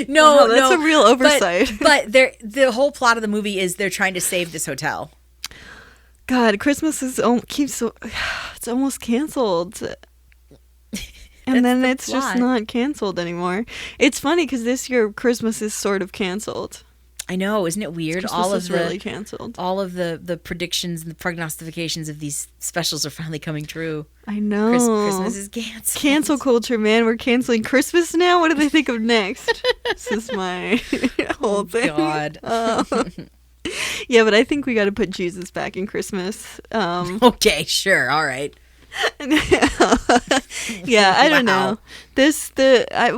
No, that's a real oversight. But the whole plot of the movie is they're trying to save this hotel. God, Christmas it's almost canceled. And then it's just not canceled anymore. It's funny because this year Christmas is sort of canceled. I know, isn't it weird? Christmas is really canceled. All of the predictions and the prognostications of these specials are finally coming true. I know. Christmas is canceled. Cancel culture, man. We're canceling Christmas now? What do they think of next? This is my whole thing. God. Yeah, but I think we got to put Jesus back in Christmas. Okay, sure. All right. Yeah, I don't Wow. know.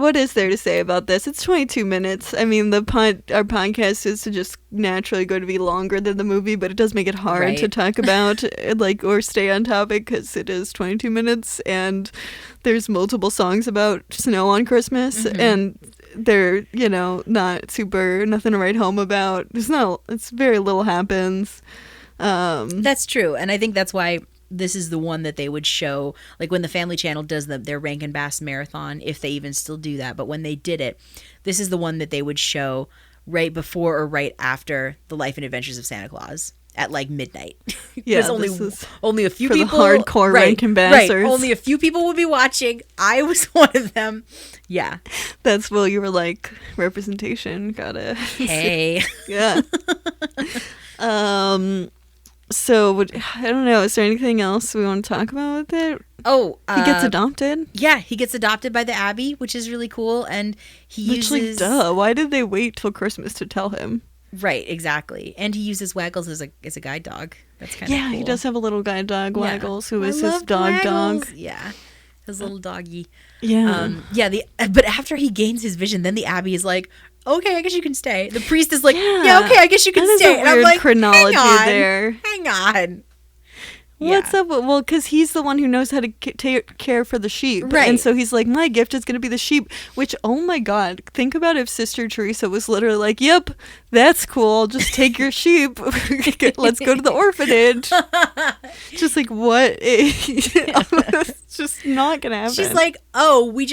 What is there to say about this? It's 22 minutes. I mean, our podcast is just naturally going to be longer than the movie, but it does make it hard to Right. talk about, like, or stay on topic because it is 22 minutes and there's multiple songs about snow on Christmas and they're, not super, nothing to write home about. It's very little happens. That's true. And I think that's why this is the one that they would show, like when the Family Channel does their Rankin Bass marathon, if they even still do that. But when they did it, this is the one that they would show right before or right after The Life and Adventures of Santa Claus at like midnight. Yeah, Because only a few for the people, hardcore Rankin right, Bassers. only a few people would be watching. I was one of them. Yeah. That's well, you were like, representation, gotta. Hey. Yeah. So I don't know. Is there anything else we want to talk about with it? Oh, He gets adopted. Yeah, he gets adopted by the Abbey, which is really cool, and he Which, uses duh. Why did they wait till Christmas to tell him? right, exactly, and he uses Waggles as a guide dog. That's kind of Yeah, cool. he does have a little guide dog, Yeah. Waggles, who I is his love dog. Waggles. Yeah, his little doggy. Yeah. But after he gains his vision, then the Abbey is like, okay, I guess you can stay. The priest is like, Yeah. yeah, okay, I guess you can That is stay. a And I'm weird like, chronology hang on, there. Hang on. What's Yeah. up? Well, because he's the one who knows how to take care for the sheep. Right. And so he's like, my gift is going to be the sheep. Which, oh my God, think about if Sister Teresa was literally like, yep, that's cool. Just take your sheep. Let's go to the orphanage. Just like, what? It's just not going to happen. She's like, oh, we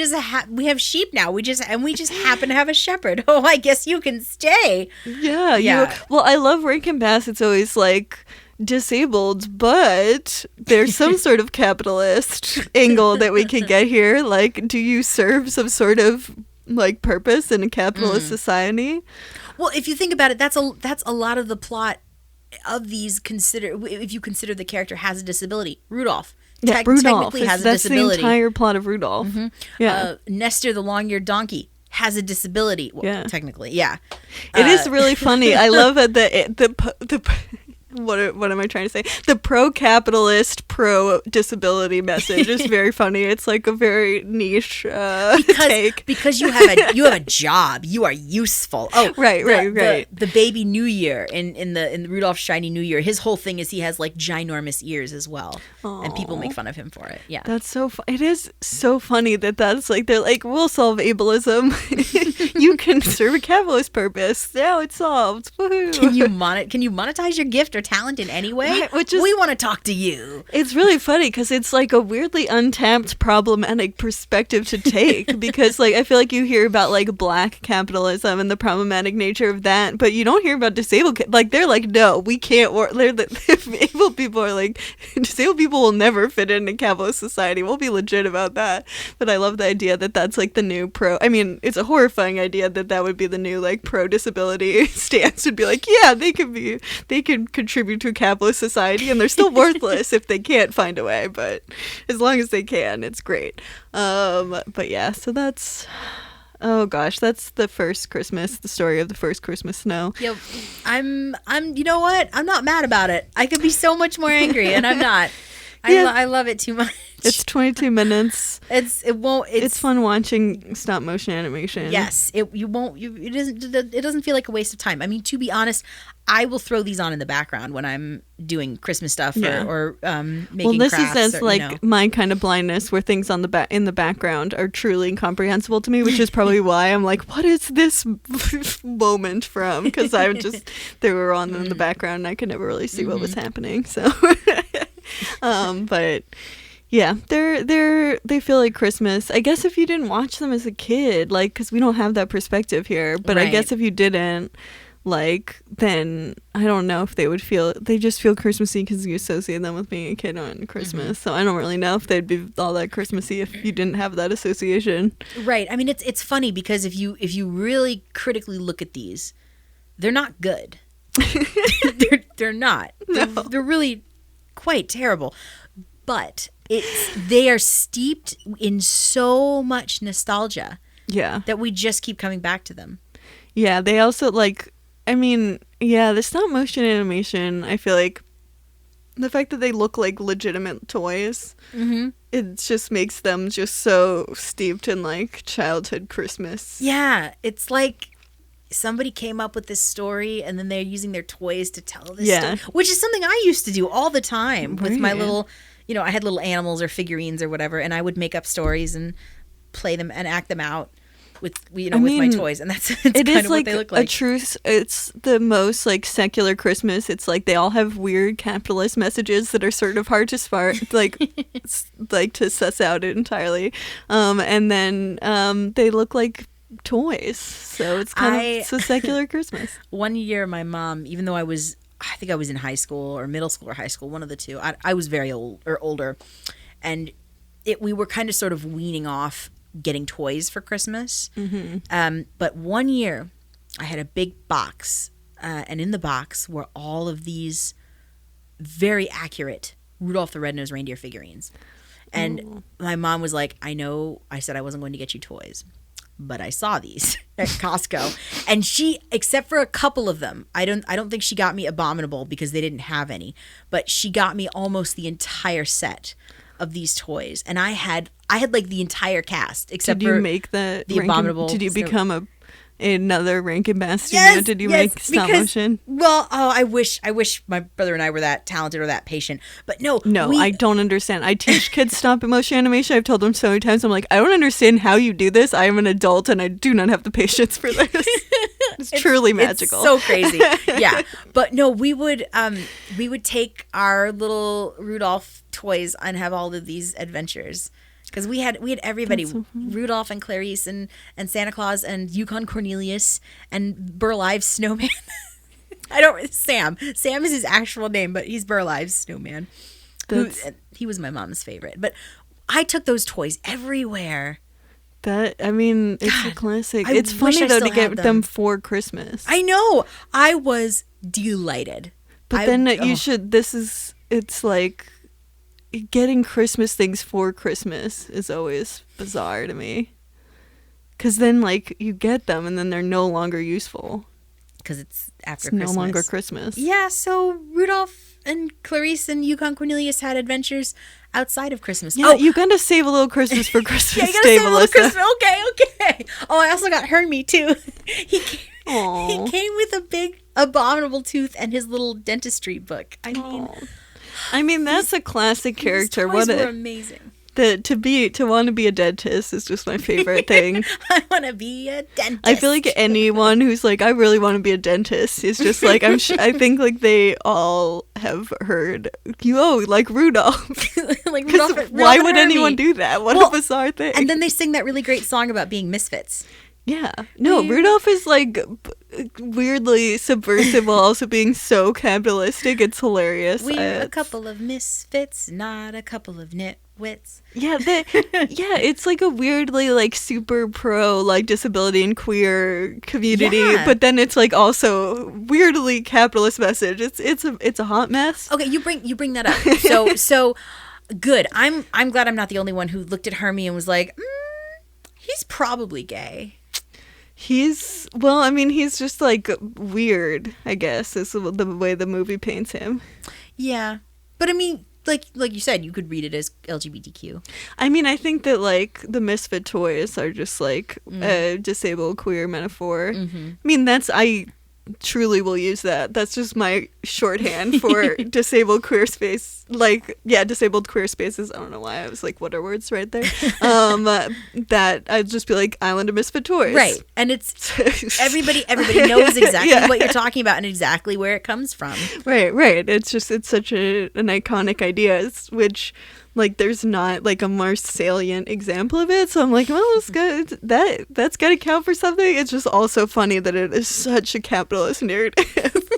have sheep now. We just happen to have a shepherd. Oh, I guess you can stay. yeah. Yeah. Well, I love Rankin Bass. It's always like, disabled, but there's some sort of capitalist angle that we can get here. Like, do you serve some sort of like purpose in a capitalist society? Well, if you think about it, that's a lot of the plot of these. If you consider the character has a disability, Rudolph. Yeah, Rudolph. Technically has a That's disability. the entire plot of Rudolph. Yeah. Nestor, the long-eared donkey, has a disability. Well, Yeah. technically, yeah. It is really funny. I love that the what am I trying to say? The pro-capitalist, pro-disability message is very funny. It's like a very niche take. Because you have a job, you are useful. Oh, Right. The baby New Year in the Rudolph's Shiny New Year, his whole thing is he has like ginormous ears as well, and people make fun of him for it. Yeah, That's so it is so funny that's like, they're like, we'll solve ableism. You can serve a capitalist purpose. Now it's solved. Woohoo. Can you monetize your gift or talent in any way? Right, which is- we want to talk to you. It's really funny because it's like a weirdly untapped problematic perspective to take because like I feel like you hear about like black capitalism and the problematic nature of that, but you don't hear about disabled like they're like, no, we can't work. Able people are like, disabled people will never fit in a capitalist society. We'll be legit about that. But I love the idea that that's like the new it's a horrifying idea that would be the new like pro disability stance. Would be like, yeah, they can contribute to a capitalist society and they're still worthless if they can't find a way, but as long as they can, it's great. But yeah, so that's, oh gosh, that's the story of the first Christmas snow. Yep. I'm you know what? I'm not mad about it. I could be so much more angry and I'm not. Yeah. I love it too much. It's 22 minutes. It's fun watching stop motion animation. Yes, it doesn't feel like a waste of time. I mean, to be honest, I will throw these on in the background when I'm doing Christmas stuff or making well, this crafts. is as my kind of blindness where things in the background are truly incomprehensible to me, which is probably why I'm like, what is this moment from? Because they were on in the background and I could never really see what was happening. So, but yeah, they feel like Christmas. I guess if you didn't watch them as a kid, like, because we don't have that perspective here, but I guess if you didn't, like, then I don't know if they just feel Christmassy because you associate them with being a kid on Christmas. So I don't really know if they'd be all that Christmassy if you didn't have that association. Right. I mean, it's funny because if you really critically look at these, they're not good. they're not. They're really quite terrible. But they are steeped in so much nostalgia. Yeah. That we just keep coming back to them. Yeah, they also the stop motion animation, I feel like the fact that they look like legitimate toys, Mm-hmm. it just makes them just so steeped in like childhood Christmas. Yeah, it's like somebody came up with this story and then they're using their toys to tell this Yeah. story, which is something I used to do all the time with my Right. little, I had little animals or figurines or whatever, and I would make up stories and play them and act them out with with my toys, and that's it's It kind is of like what they look a like. truth. It's the most like secular Christmas. It's like they all have weird capitalist messages that are sort of hard to like to suss out entirely. And then they look like toys, so it's it's a secular Christmas. One year, my mom, even though I think I was in high school or middle school or high school, one of the two. I was very old or older, and we were kind of sort of weaning off getting toys for Christmas. Mm-hmm. But one year, I had a big box, and in the box were all of these very accurate Rudolph the Red-Nosed Reindeer figurines. And my mom was like, I said I wasn't going to get you toys, but I saw these at Costco. And she, except for a couple of them, I don't think she got me Abominable because they didn't have any, but she got me almost the entire set of these toys. And I had like the entire cast, except Did you for make the Abominable. Did you become another Rankin Bass studio? Yes, Did you yes, make stop because- motion? Well, I wish my brother and I were that talented or that patient, but no, I don't understand. I teach kids stop motion animation. I've told them so many times. I'm like, I don't understand how you do this. I am an adult and I do not have the patience for this. It's truly magical. It's so crazy. Yeah. But no, we would take our little Rudolph toys and have all of these adventures. Because we had everybody, Rudolph and Clarice and Santa Claus and Yukon Cornelius and Burl Ives Snowman. Sam is his actual name, but he's Burl Ives Snowman. He was my mom's favorite. But I took those toys everywhere. It's a classic. It's wish funny I though still to get had them for Christmas. I know. I was delighted. But then it's like getting Christmas things for Christmas is always bizarre to me. Because then like you get them and then they're no longer useful. Because it's after It's Christmas. no longer Christmas. Yeah, so Rudolph and Clarice and Yukon Cornelius had adventures outside of Christmas. Yeah, you gotta save a little Christmas for Christmas yeah, you gotta Day, save a Melissa. little Christmas. Okay. Oh, I also got Hermie too. He Aw. came with a big abominable tooth and his little dentistry book. I mean, that's a classic character. These toys were amazing. To want to be a dentist is just my favorite thing. I want to be a dentist. I feel like anyone who's like, I really want to be a dentist is just like, I think like they all have heard, like Rudolph. like Because why would anyone do that? What a bizarre thing. And then they sing that really great song about being misfits. Yeah. No, Rudolph is like weirdly subversive while also being so capitalistic. It's hilarious. We're a couple of misfits, not a couple of nitwits. Yeah, it's like a weirdly like super pro like disability and queer community, but then it's like also weirdly capitalist message. It's a hot mess. Okay, you bring that up. So good. I'm glad I'm not the only one who looked at Hermie and was like, he's probably gay. He's just like weird, I guess, is the way the movie paints him. Yeah. But I mean, like you said, you could read it as LGBTQ. I mean, I think that like the misfit toys are just like a disabled queer metaphor. Mm-hmm. I mean, I truly will use that. That's just my shorthand for disabled queer space. Like, yeah, disabled queer spaces. I don't know why I was like, what are words right there? That I'd just be like, Island of Misfit Toys. Right. And it's everybody knows exactly what you're talking about and exactly where it comes from. Right. It's such an iconic idea, which like there's not like a more salient example of it. So I'm like, well, that's good. That's got to count for something. It's just also funny that it is such a capitalist narrative.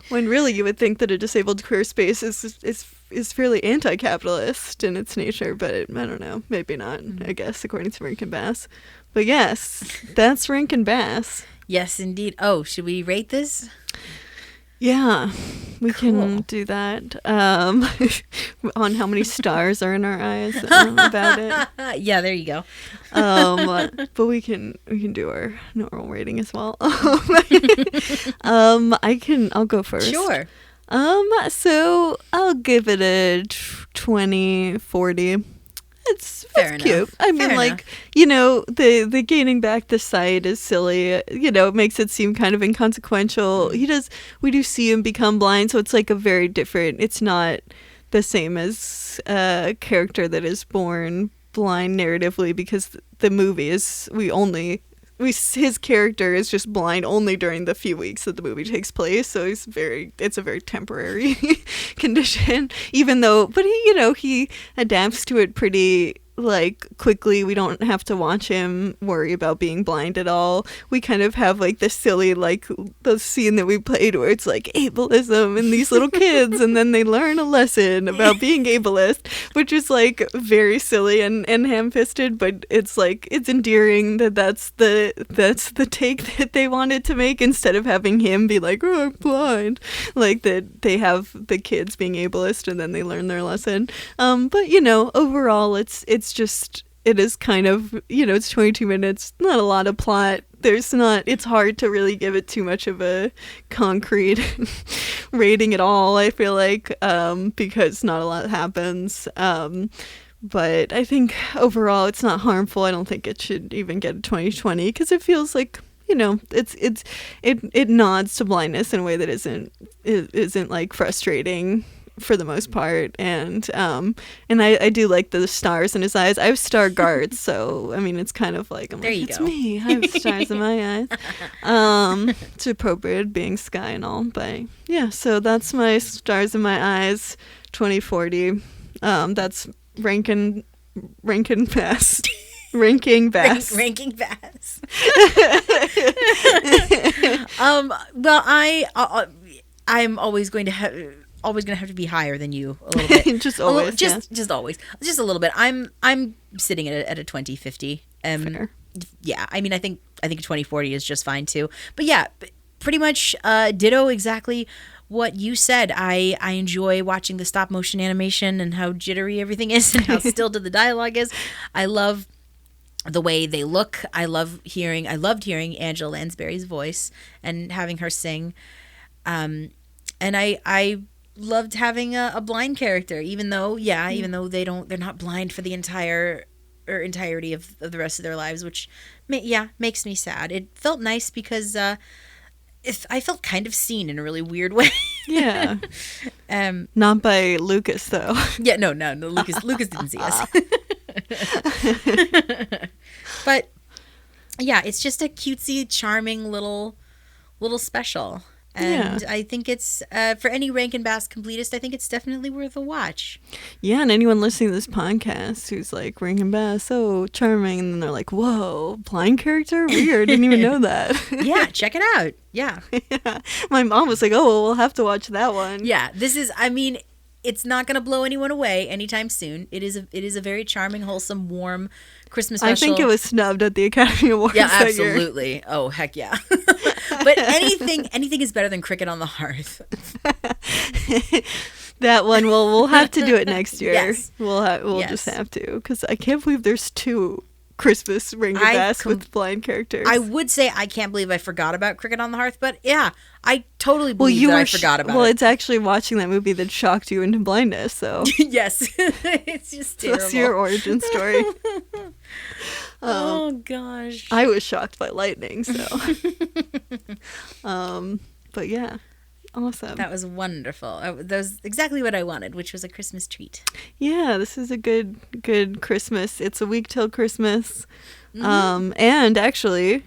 When really you would think that a disabled queer space is fairly anti-capitalist in its nature, but I don't know, maybe not. I guess according to Rankin Bass. But yes, that's Rankin Bass. Yes, indeed. Oh, should we rate this? Yeah, we can do that. On how many stars are in our eyes about it. Yeah, there you go. But we can do our normal rating as well. I'll go first. Sure. So I'll give it a 20/40. It's Fair cute. enough. I mean, Fair like, enough. you know, the gaining back the sight is silly. You know, it makes it seem kind of inconsequential. We do see him become blind, so it's like a very different. It's not the same as a character that is born blind narratively, because the movie is his character is just blind only during the few weeks that the movie takes place, so it's a very temporary condition, but he adapts to it pretty like quickly. We don't have to watch him worry about being blind at all. We kind of have like this silly, like the scene that we played where it's like ableism and these little kids and then they learn a lesson about being ableist, which is like very silly and ham-fisted, but it's like it's endearing that's the take that they wanted to make, instead of having him be like, oh, I'm blind, like that they have the kids being ableist and then they learn their lesson. But overall it is kind of, it's 22 minutes, not a lot of plot. It's hard to really give it too much of a concrete rating at all, I feel like, because not a lot happens. But I think overall it's not harmful. I don't think it should even get a 20/20, because it feels like, it nods to blindness in a way that isn't like frustrating for the most part, and I do like the stars in his eyes. I have Stargardt, so I mean it's kind of like it's go. me. I have stars in my eyes. It's appropriate being sky and all, but yeah. So that's my stars in my eyes, 20/40. That's ranking best. Ranking best. Ranking best. Well, I'm always going to have to be higher than you a little bit. Just always. Just always. Just a little bit. I'm sitting at a 20/50. Fair. Yeah. I mean, I think 20/40 is just fine too. But yeah, pretty much ditto exactly what you said. I enjoy watching the stop motion animation and how jittery everything is and how stilted the dialogue is. I love the way they look. I loved hearing Angela Lansbury's voice and having her sing. And I loved having a blind character, even though they're not blind for the entirety of the rest of their lives, which makes me sad. It felt nice because I felt kind of seen in a really weird way. Yeah. Not by Lucas though. Yeah, no, Lucas didn't see us. But yeah, it's just a cutesy, charming little special. And I think it's, for any Rankin Bass completist, I think it's definitely worth a watch. Yeah, and anyone listening to this podcast who's like, Rankin Bass, so charming, and then they're like, whoa, blind character? Weird, didn't even know that. Yeah, check it out. Yeah. My mom was like, oh, well, we'll have to watch that one. Yeah, it's not going to blow anyone away anytime soon. It is a very charming, wholesome, warm Christmas special. I think it was snubbed at the Academy Awards Yeah, that year. absolutely. Oh, heck yeah. But anything is better than Cricket on the Hearth. That one, we'll have to do it next year. Yes. We'll Yes. just have to, because I can't believe there's two Christmas Rankin Bass with blind characters. I would say I can't believe I forgot about Cricket on the Hearth, but yeah, I totally believe I forgot about it. Well, it's actually watching that movie that shocked you into blindness, so. Yes. It's just terrible. That's your origin story. Oh, gosh. I was shocked by lightning, so. But yeah, awesome. That was wonderful. That was exactly what I wanted, which was a Christmas treat. Yeah, this is a good Christmas. It's a week till Christmas. And actually,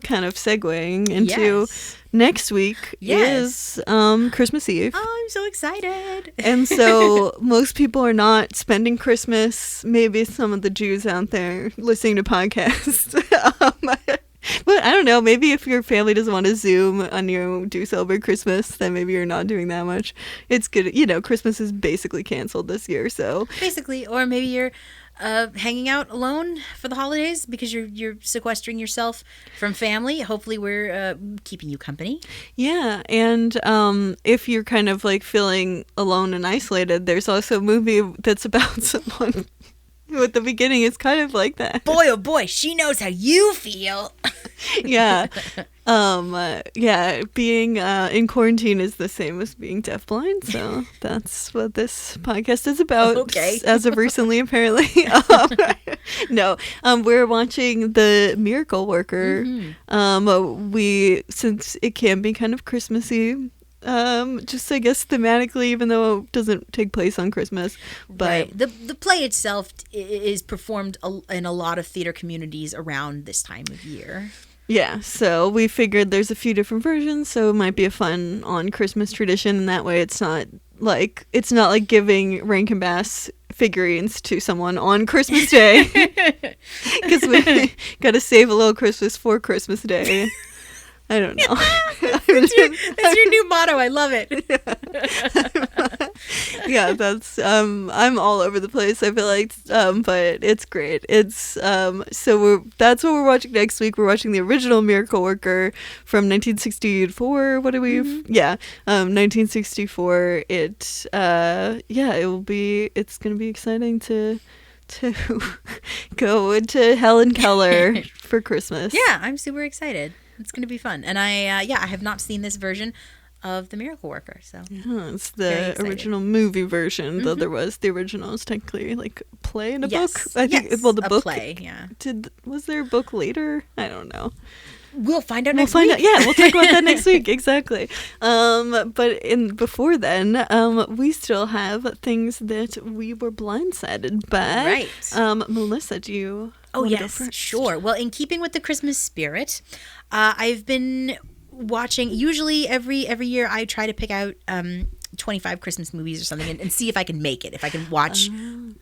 kind of segueing into next week is Christmas Eve. Oh, I'm so excited. And so most people are not spending Christmas. Maybe some of the Jews out there listening to podcasts. But I don't know, maybe if your family doesn't want to Zoom and you do celebrate Christmas, then maybe you're not doing that much. It's good. Christmas is basically canceled this year, so. Basically, or maybe you're hanging out alone for the holidays because you're sequestering yourself from family. Hopefully we're keeping you company. Yeah, and if you're kind of like feeling alone and isolated, there's also a movie that's about someone who at the beginning is kind of like that. Boy, oh boy, she knows how you feel. Yeah. Being in quarantine is the same as being deafblind, so that's what this podcast is about. Okay. As of recently, apparently. No, we're watching The Miracle Worker. Since it can be kind of Christmassy, just I guess thematically, even though it doesn't take place on Christmas. But right. The play itself is performed in a lot of theater communities around this time of year. yeah, so we figured there's a few different versions, so it might be a fun on Christmas tradition, and that way it's not like giving Rankin Bass figurines to someone on Christmas Day, because we gotta save a little Christmas for Christmas Day. I don't know. That's your new motto. I love it. Yeah, that's I'm all over the place, I feel like, but it's great. It's that's what we're watching next week. We're watching the original Miracle Worker from 1964. What do we 1964. It's gonna be exciting to go into Helen Keller for Christmas. Yeah, I'm super excited. It's going to be fun. And I have not seen this version of The Miracle Worker. So yeah, it's the original movie version, though there was the original is technically like a play and a book. I think the book play, yeah. Was there a book later? I don't know. We'll find out next week. Yeah, we'll talk about that next week. Exactly. But before then, we still have things that we were blindsided by. Right. Melissa, do you Oh, wanna go yes, first? sure. Well, in keeping with the Christmas spirit, I've been watching, usually every year I try to pick out 25 Christmas movies or something and see if I can make it, if I can watch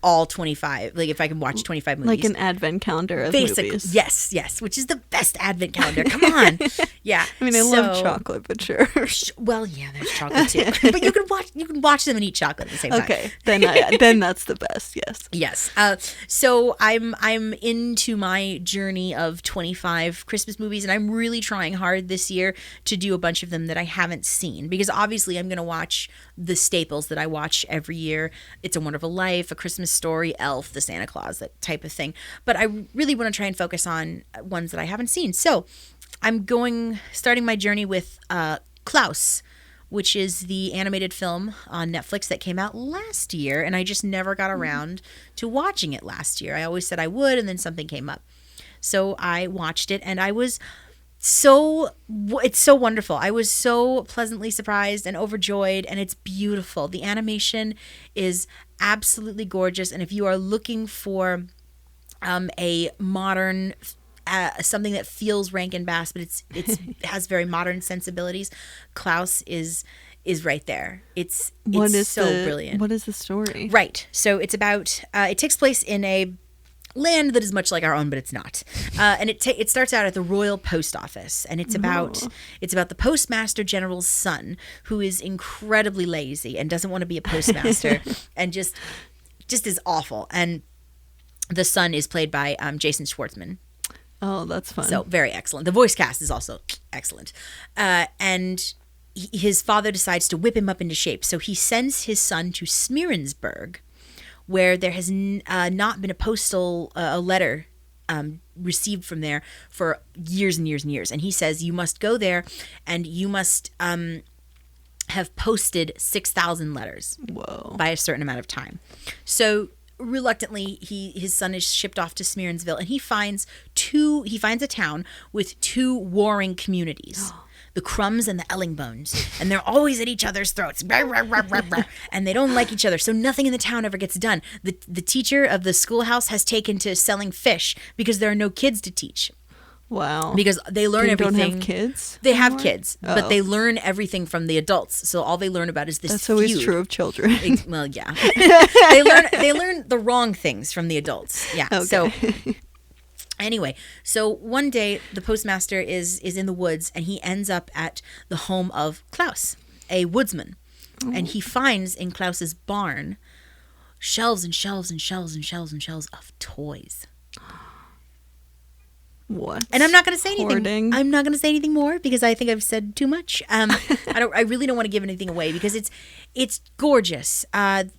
all 25, like if I can watch 25 movies. Like an advent calendar of movies. Yes, which is the best advent calendar. Come on. Yeah. I mean, I love chocolate, but sure. Well, yeah, there's chocolate too. But you can watch them and eat chocolate at the same time. Okay, then that's the best. Yes. Yes. So I'm into my journey of 25 Christmas movies, and I'm really trying hard this year to do a bunch of them that I haven't seen, because obviously I'm going to watch the staples that I watch every year. It's a Wonderful Life, A Christmas Story, Elf, The Santa Claus, that type of thing. But I really want to try and focus on ones that I haven't seen. So I'm starting my journey with Klaus, which is the animated film on Netflix that came out last year, and I just never got around to watching it last year. I always said I would, and then something came up. So I watched it, and it's so wonderful. I was so pleasantly surprised and overjoyed, and it's beautiful. The animation is absolutely gorgeous, and if you are looking for a modern something that feels Rankin Bass, but it's has very modern sensibilities, Klaus is right there. It's so brilliant. What is the story? Right. So it's about it takes place in a land that is much like our own, but it's not. And it starts out at the Royal Post Office, and it's about the Postmaster General's son, who is incredibly lazy and doesn't want to be a postmaster, and just is awful. And the son is played by Jason Schwartzman. Oh, that's fun. So very excellent. The voice cast is also excellent. And his father decides to whip him up into shape, so he sends his son to Smearensburg, where there has not been a postal letter received from there for years and years and years. And he says, you must go there and you must have posted 6,000 letters by a certain amount of time. So reluctantly, his son is shipped off to Smearensville, and he finds a town with two warring communities. The Crumbs and the Ellingbones, and they're always at each other's throats, and they don't like each other, so nothing in the town ever gets done. The teacher of the schoolhouse has taken to selling fish because there are no kids to teach. Wow. Because they learn everything. They don't have kids? They have kids, but they learn everything from the adults, so all they learn about is this That's always feud. true of children. Well, yeah. They learn the wrong things from the adults. Yeah. Okay. So anyway, so one day the postmaster is in the woods, and he ends up at the home of Klaus, a woodsman. And he finds in Klaus's barn shelves and shelves and shelves and shelves and shelves of toys. What? And I'm not going to say anything. Hoarding. I'm not going to say anything more because I think I've said too much. I really don't want to give anything away because it's gorgeous. And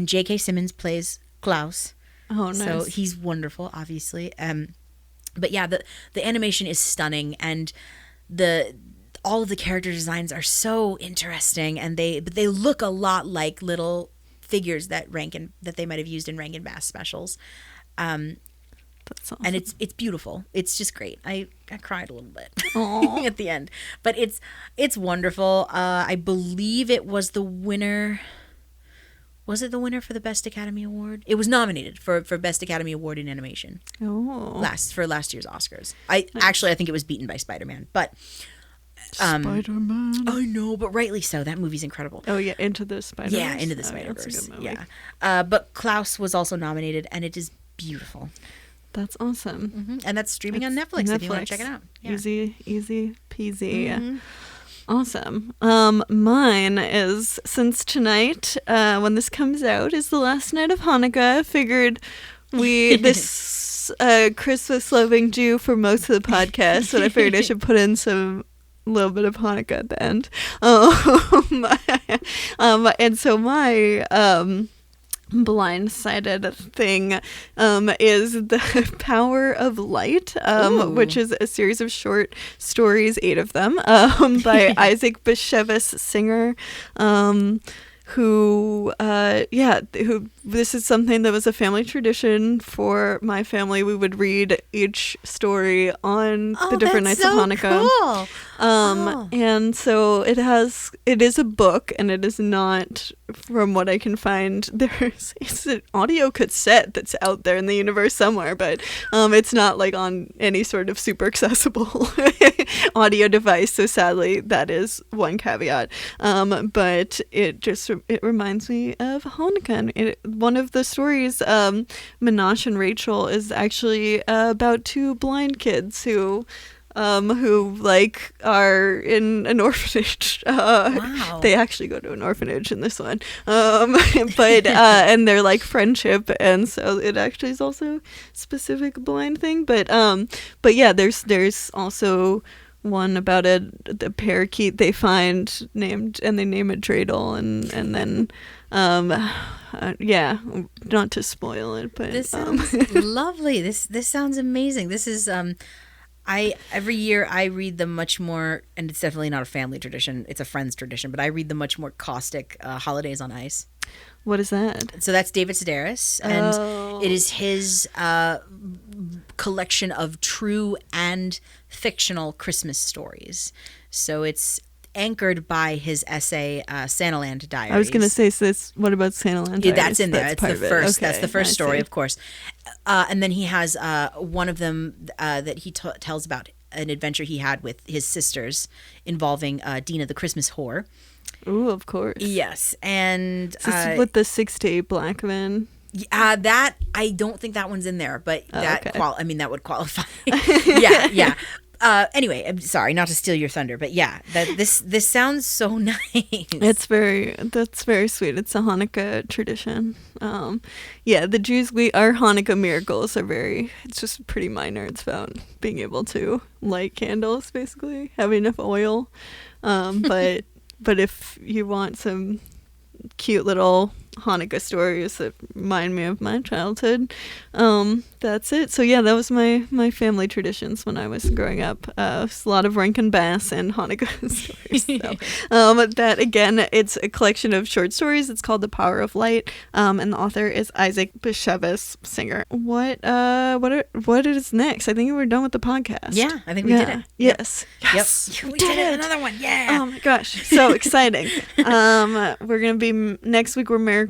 J.K. Simmons plays Klaus. Oh, nice. So he's wonderful, obviously. But yeah, the animation is stunning, and all of the character designs are so interesting, and they look a lot like little figures that they might have used in Rankin Bass specials. That's awesome. And it's beautiful. It's just great. I cried a little bit Aw. at the end, but it's wonderful. I believe it was the winner. Was it the winner for the Best Academy Award? It was nominated for Best Academy Award in Animation. Oh. Last year's Oscars. I think it was beaten by Spider-Man, but Spider-Man. I know, but rightly so. That movie's incredible. Oh yeah, Into the Spider-Verse. Yeah, Into the Oh, yeah, that's a Spider-Verse. good movie. Yeah. But Klaus was also nominated, and it is beautiful. That's awesome. And that's streaming on Netflix if you want to check it out. Yeah. Easy peasy. Mm-hmm. Awesome. Mine is, since tonight, when this comes out, is the last night of Hanukkah. I figured this Christmas loving Jew for most of the podcast, but I figured I should put in some little bit of Hanukkah at the end. And so my blindsided thing is The Power of Light, which is a series of short stories, 8 of them, by Isaac Bashevis Singer, who this is something that was a family tradition for my family. We would read each story on the different nights of Hanukkah. Cool. And so it is a book, and it is not, from what I can find, it's an audio cassette that's out there in the universe somewhere, but it's not like on any sort of super accessible audio device. So sadly, that is one caveat. But it reminds me of Hanukkah. One of the stories, Menashe and Rachel, is actually about 2 blind kids who like are in an orphanage. Wow. They actually go to an orphanage in this one. But and they're like friendship, and so it actually is also a specific blind thing. But yeah, there's also one about the parakeet they find named, and they name it Dreidel, and then yeah, not to spoil it, but This sounds lovely. This sounds amazing. This is every year I read the much more, and it's definitely not a family tradition, it's a friend's tradition, but I read the much more caustic Holidays on Ice. What is that? So that's David Sedaris, and it is his collection of true and fictional Christmas stories. So it's anchored by his essay Santaland Diaries. I was going to say, so what about Santaland Diaries? Yeah, that's in there. It's the first. Okay, that's the first I story, see. of course. And then he has one of them that he tells about an adventure he had with his sisters involving Dina the Christmas whore. Ooh, of course. Yes, and Is this with the 6 to 8 black men? that I don't think that one's in there, but that okay. that would qualify. yeah. Anyway, I'm sorry not to steal your thunder, but yeah, this sounds so nice. That's very sweet. It's a Hanukkah tradition. Yeah, the Jews, our Hanukkah miracles are it's just pretty minor. It's about being able to light candles, basically, have enough oil. But if you want some cute little Hanukkah stories that remind me of my childhood, that's it. So yeah, that was my family traditions when I was growing up. A lot of Rankin Bass and Hanukkah stories. So, that again, it's a collection of short stories. It's called The Power of Light, and the author is Isaac Bashevis Singer. What is next? I think we're done with the podcast. Yeah, I think we did it. Yes. Yep. Yes. We did it. Another one. Yeah. Oh my gosh, so exciting. We're gonna be next week. We're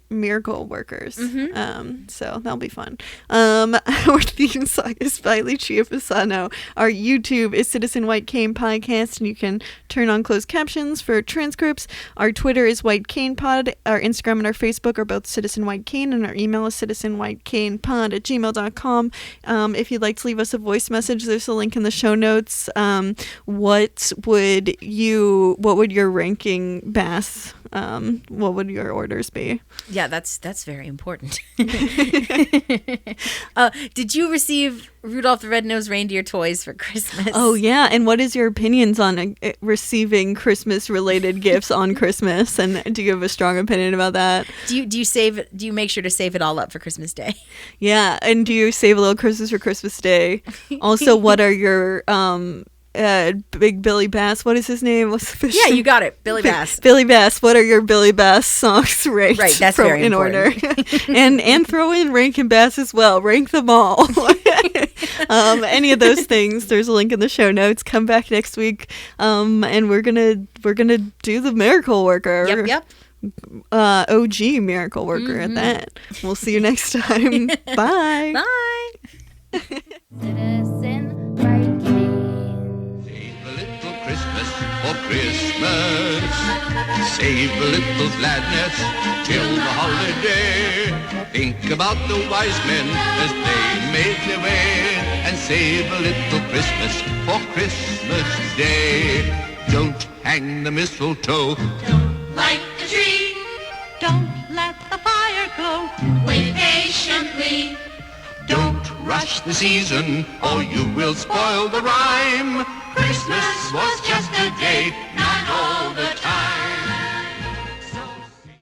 miracle workers. So that'll be fun. Our theme song is by Lucia Fasano. Our YouTube is Citizen White Cane Podcast, and you can turn on closed captions for transcripts. Our Twitter is White Cane Pod. Our Instagram and our Facebook are both Citizen White Cane, and our email is citizenwhitecanepod@gmail.com. If you'd like to leave us a voice message, there's a link in the show notes. What would your ranking Bass what would your orders be? Yeah, that's very important. Did you receive Rudolph the Red-Nosed Reindeer toys for Christmas? Oh yeah, and what is your opinions on receiving Christmas-related gifts on Christmas? And do you have a strong opinion about that? Do you make sure to save it all up for Christmas Day? Yeah, and do you save a little Christmas for Christmas Day? Also, what are your Big Billy Bass? What is his name? What's the fish? Yeah, you got it, Billy Bass. Billy Bass. What are your Billy Bass songs ranked? Right, that's very in important. order. and throw in Rankin Bass as well. Rank them all. Any of those things. There's a link in the show notes. Come back next week, and we're gonna do the Miracle Worker. Yep. OG Miracle Worker at that. We'll see you next time. Bye. Bye. Citizen White Cane. Save a little Christmas for Christmas. Save a little gladness till the holiday. Think about the wise men as they made their way. And save a little Christmas for Christmas Day. Don't hang the mistletoe. Light the tree. Don't let the fire go. Wait patiently. Don't rush the season or you will spoil the rhyme. Christmas was just a day, not all the time.